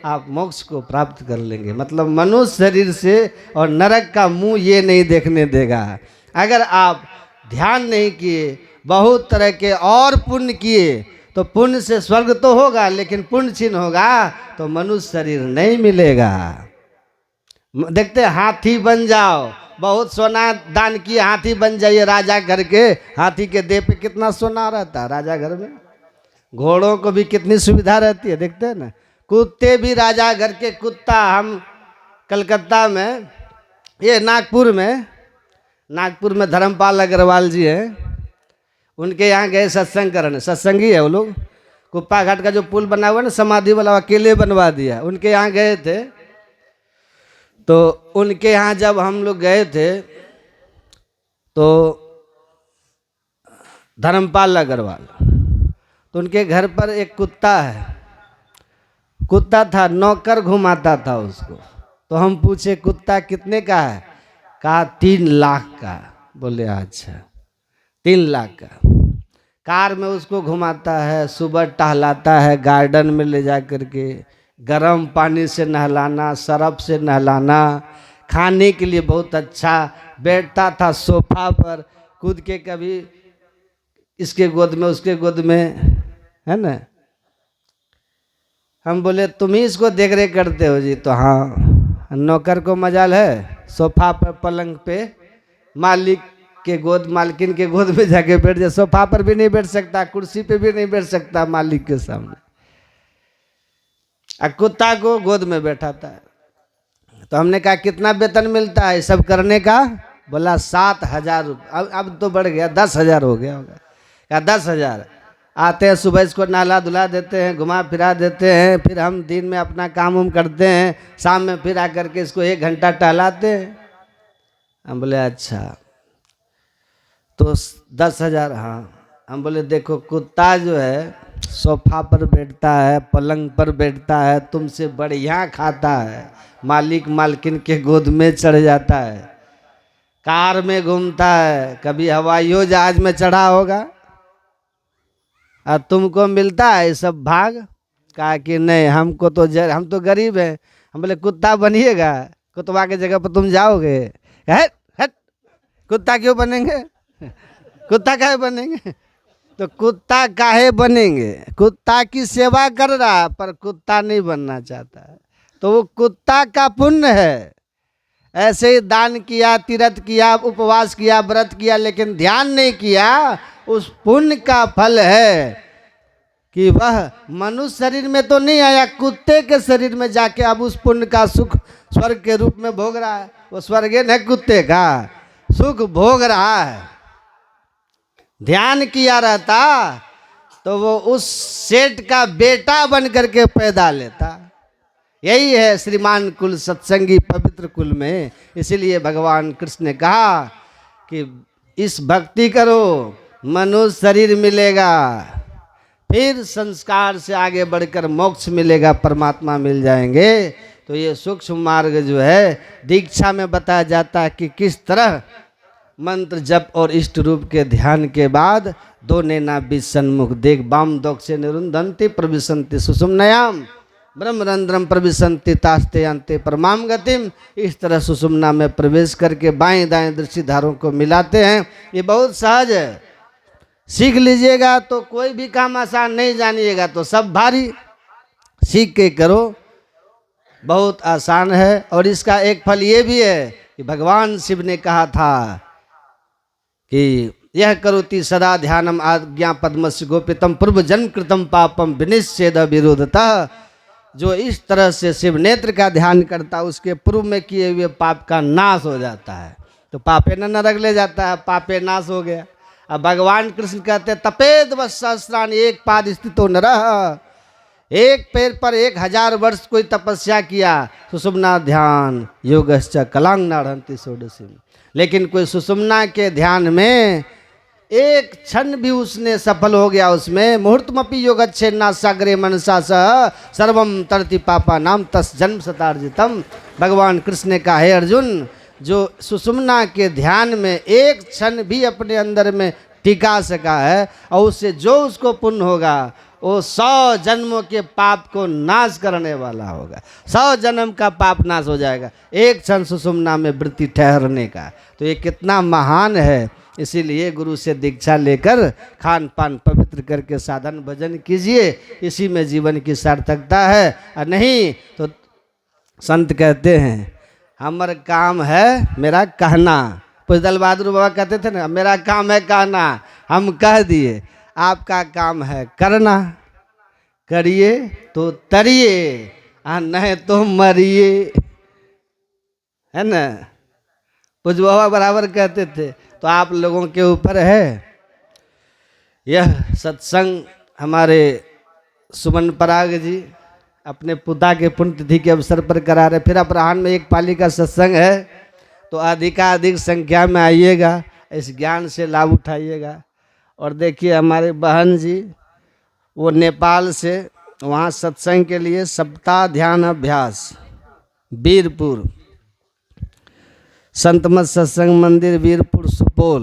C: आप मोक्ष को प्राप्त कर लेंगे। मतलब मनुष्य शरीर से और नरक का मुंह ये नहीं देखने देगा। अगर आप ध्यान नहीं किए, बहुत तरह के और पुण्य किए तो पुण्य से स्वर्ग तो होगा, लेकिन पुण्य छीन होगा तो मनुष्य शरीर नहीं मिलेगा। देखते हाथी बन जाओ, बहुत सोना दान किए हाथी बन जाइए राजा घर के। हाथी के देह पे कितना सोना रहता है राजा घर में। घोड़ों को भी कितनी सुविधा रहती है, देखते हैं ना। कुत्ते भी राजा घर के कुत्ता। हम कलकत्ता में ये नागपुर में धर्मपाल अग्रवाल जी हैं, उनके यहाँ गए सत्संग करने। सत्संगी है वो लोग। कुप्पा घाट का जो पुल बना हुआ है ना समाधि वाला, अकेले बनवा दिया। उनके यहाँ गए थे तो उनके यहाँ जब हम लोग गए थे तो धर्मपाल अग्रवाल, तो उनके घर पर एक कुत्ता है, कुत्ता था, नौकर घुमाता था उसको। तो हम पूछे कुत्ता कितने का है? कहा 3 लाख का। बोले अच्छा 3 लाख का। कार में उसको घुमाता है, सुबह टहलाता है, गार्डन में ले जा करके गर्म पानी से नहलाना, सरफ से नहलाना, खाने के लिए बहुत अच्छा। बैठता था सोफा पर कूद के, कभी इसके गोद में उसके गोद में, है ना। हम बोले तुम ही इसको देख रेख करते हो जी? तो हाँ, नौकर को मजाल है सोफा पर पलंग पे मालिक के गोद, मालकिन के गोद में जाके बैठ जाए। सोफा पर भी नहीं बैठ सकता, कुर्सी पे भी नहीं बैठ सकता मालिक के सामने। कुत्ता को गोद में बैठाता है। तो हमने कहा कितना वेतन मिलता है सब करने का? बोला 7,000 रुपये। अब तो बढ़ गया, 10,000 हो गया होगा। कहा 10,000। आते हैं सुबह इसको नहला धुला देते हैं, घुमा फिरा देते हैं, फिर हम दिन में अपना काम उम करते हैं, शाम में फिर आकर के इसको 1 घंटा टहलाते हैं। हम बोले अच्छा तो 10,000। हाँ। हम बोले देखो कुत्ता जो है सोफा पर बैठता है, पलंग पर बैठता है, तुमसे बढ़िया खाता है, मालिक मालकिन के गोद में चढ़ जाता है, कार में घूमता है, कभी हवाई जहाज में चढ़ा होगा, और तुमको मिलता है सब भाग। कहा कि नहीं, हमको तो हम तो गरीब हैं। हम बोले कुत्ता बनिएगा, कुत्ता के जगह पर तुम जाओगे? हट हट, कुत्ता क्यों बनेंगे? कुत्ता काहे बनेंगे? तो कुत्ता काहे बनेंगे? कुत्ता की सेवा कर रहा पर कुत्ता नहीं बनना चाहता है, तो वो कुत्ता का पुण्य है। ऐसे ही दान किया, तीर्थ किया, उपवास किया, व्रत किया, लेकिन ध्यान नहीं किया, उस पुण्य का फल है कि वह मनुष्य शरीर में तो नहीं आया, कुत्ते के शरीर में जाके अब उस पुण्य का सुख स्वर्ग के रूप में भोग रहा है। वो स्वर्ग है कुत्ते का सुख भोग रहा है। ध्यान किया रहता तो वो उस सेठ का बेटा बन करके पैदा लेता। यही है श्रीमान कुल सत्संगी पवित्र कुल में। इसीलिए भगवान कृष्ण ने कहा कि इस भक्ति करो, मनुष्य शरीर मिलेगा, फिर संस्कार से आगे बढ़कर मोक्ष मिलेगा, परमात्मा मिल जाएंगे। तो ये सूक्ष्म मार्ग जो है दीक्षा में बताया जाता है कि किस तरह मंत्र जप और इष्ट रूप के ध्यान के बाद 2 नैना बीच सन्मुख देख वाम दोक्षे निरुंधन्ति प्रविशन्ति सुषुम्नायाम ब्रह्मरंध्रम प्रविशन्ति तास्ते अन्ते परमाम गतिम। इस तरह सुषुम्ना में प्रवेश करके बाएं दाएं दृष्टिधारों को मिलाते हैं। ये बहुत सहज है। सीख लीजिएगा तो कोई भी काम आसान, नहीं जानिएगा तो सब भारी। सीख के करो, बहुत आसान है। और इसका एक फल ये भी है कि भगवान शिव ने कहा था कि यह करोति सदा ध्यानम आज्ञा पद्मस्य गोपितम पूर्व जन्म कृतम पापम विनिश्चेद विरोधतः। जो इस तरह से शिव नेत्र का ध्यान करता उसके पूर्व में किए हुए पाप का नाश हो जाता है। तो पापे न नरक ले जाता है, पापे नाश हो गया। अब भगवान कृष्ण कहते तपेद सहस्रान एक पाद स्थितो नरः, एक पैर पर 1000 वर्ष कोई तपस्या किया, सुषुम्ना ध्यान योगश्च कलांग नारहंति षोडशी। लेकिन कोई सुषुम्ना के ध्यान में एक क्षण भी उसने सफल हो गया, उसमें मुहूर्तमपि योगच्छेन्ना सागरे मनसा सह सर्वम तरति पापा नाम तस् जन्म शतार्जितम। भगवान कृष्ण ने कहा, हे अर्जुन, जो सुषुम्ना के ध्यान में एक क्षण भी अपने अंदर में टिका सका है और उससे जो उसको पुण्य होगा वो 100 जन्मों के पाप को नाश करने वाला होगा। 100 जन्म का पाप नाश हो जाएगा एक क्षण सुषुम्ना में वृत्ति ठहरने का। तो ये कितना महान है। इसीलिए गुरु से दीक्षा लेकर खान पान पवित्र करके साधन भजन कीजिए, इसी में जीवन की सार्थकता है। और नहीं तो संत कहते हैं हमर काम है मेरा कहना। पुजदल बहादुर बाबा कहते थे ना, मेरा काम है कहना, हम कह दिए। आपका काम है करना, करिए तो तरिए, नहीं तो मरिए, है ना। पुज बाबा बराबर कहते थे। तो आप लोगों के ऊपर है। यह सत्संग हमारे सुमन पराग जी अपने पिता के पुण्यतिथि के अवसर पर करा रहे। फिर अपराह्न में एक पाली का सत्संग है, तो अधिकाधिक संख्या में आइएगा, इस ज्ञान से लाभ उठाइएगा। और देखिए हमारे बहन जी वो नेपाल से वहाँ सत्संग के लिए सप्ताह ध्यान अभ्यास वीरपुर संत मत सत्संग मंदिर वीरपुर सुपौल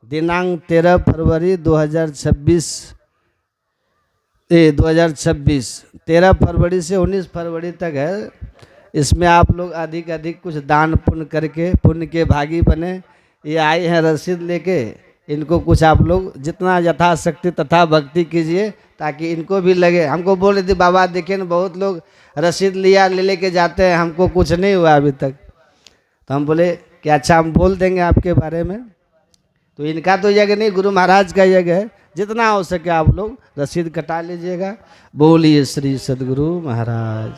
C: दिनांक 13 फरवरी 2026 13 फरवरी से 19 फरवरी तक है। इसमें आप लोग अधिक कुछ दान पुण्य करके पुण्य के भागी बने। ये आए हैं रसीद लेके, इनको कुछ आप लोग जितना यथाशक्ति तथा भक्ति कीजिए ताकि इनको भी लगे। हमको बोल रहे थे बाबा देखिए ना बहुत लोग रसीद लिया लेके जाते हैं, हमको कुछ नहीं हुआ अभी तक। तो हम बोले कि अच्छा हम बोल देंगे आपके बारे में। तो इनका तो यज्ञ नहीं, गुरु महाराज का यज्ञ है। जितना हो सके आप लोग रसीद कटा लीजिएगा। बोलिए श्री सद्गुरु महाराज।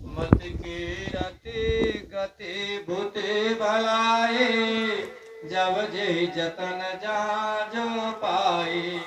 A: मत के रति गति भूते भलाए, जब जे जतन जा जो पाए।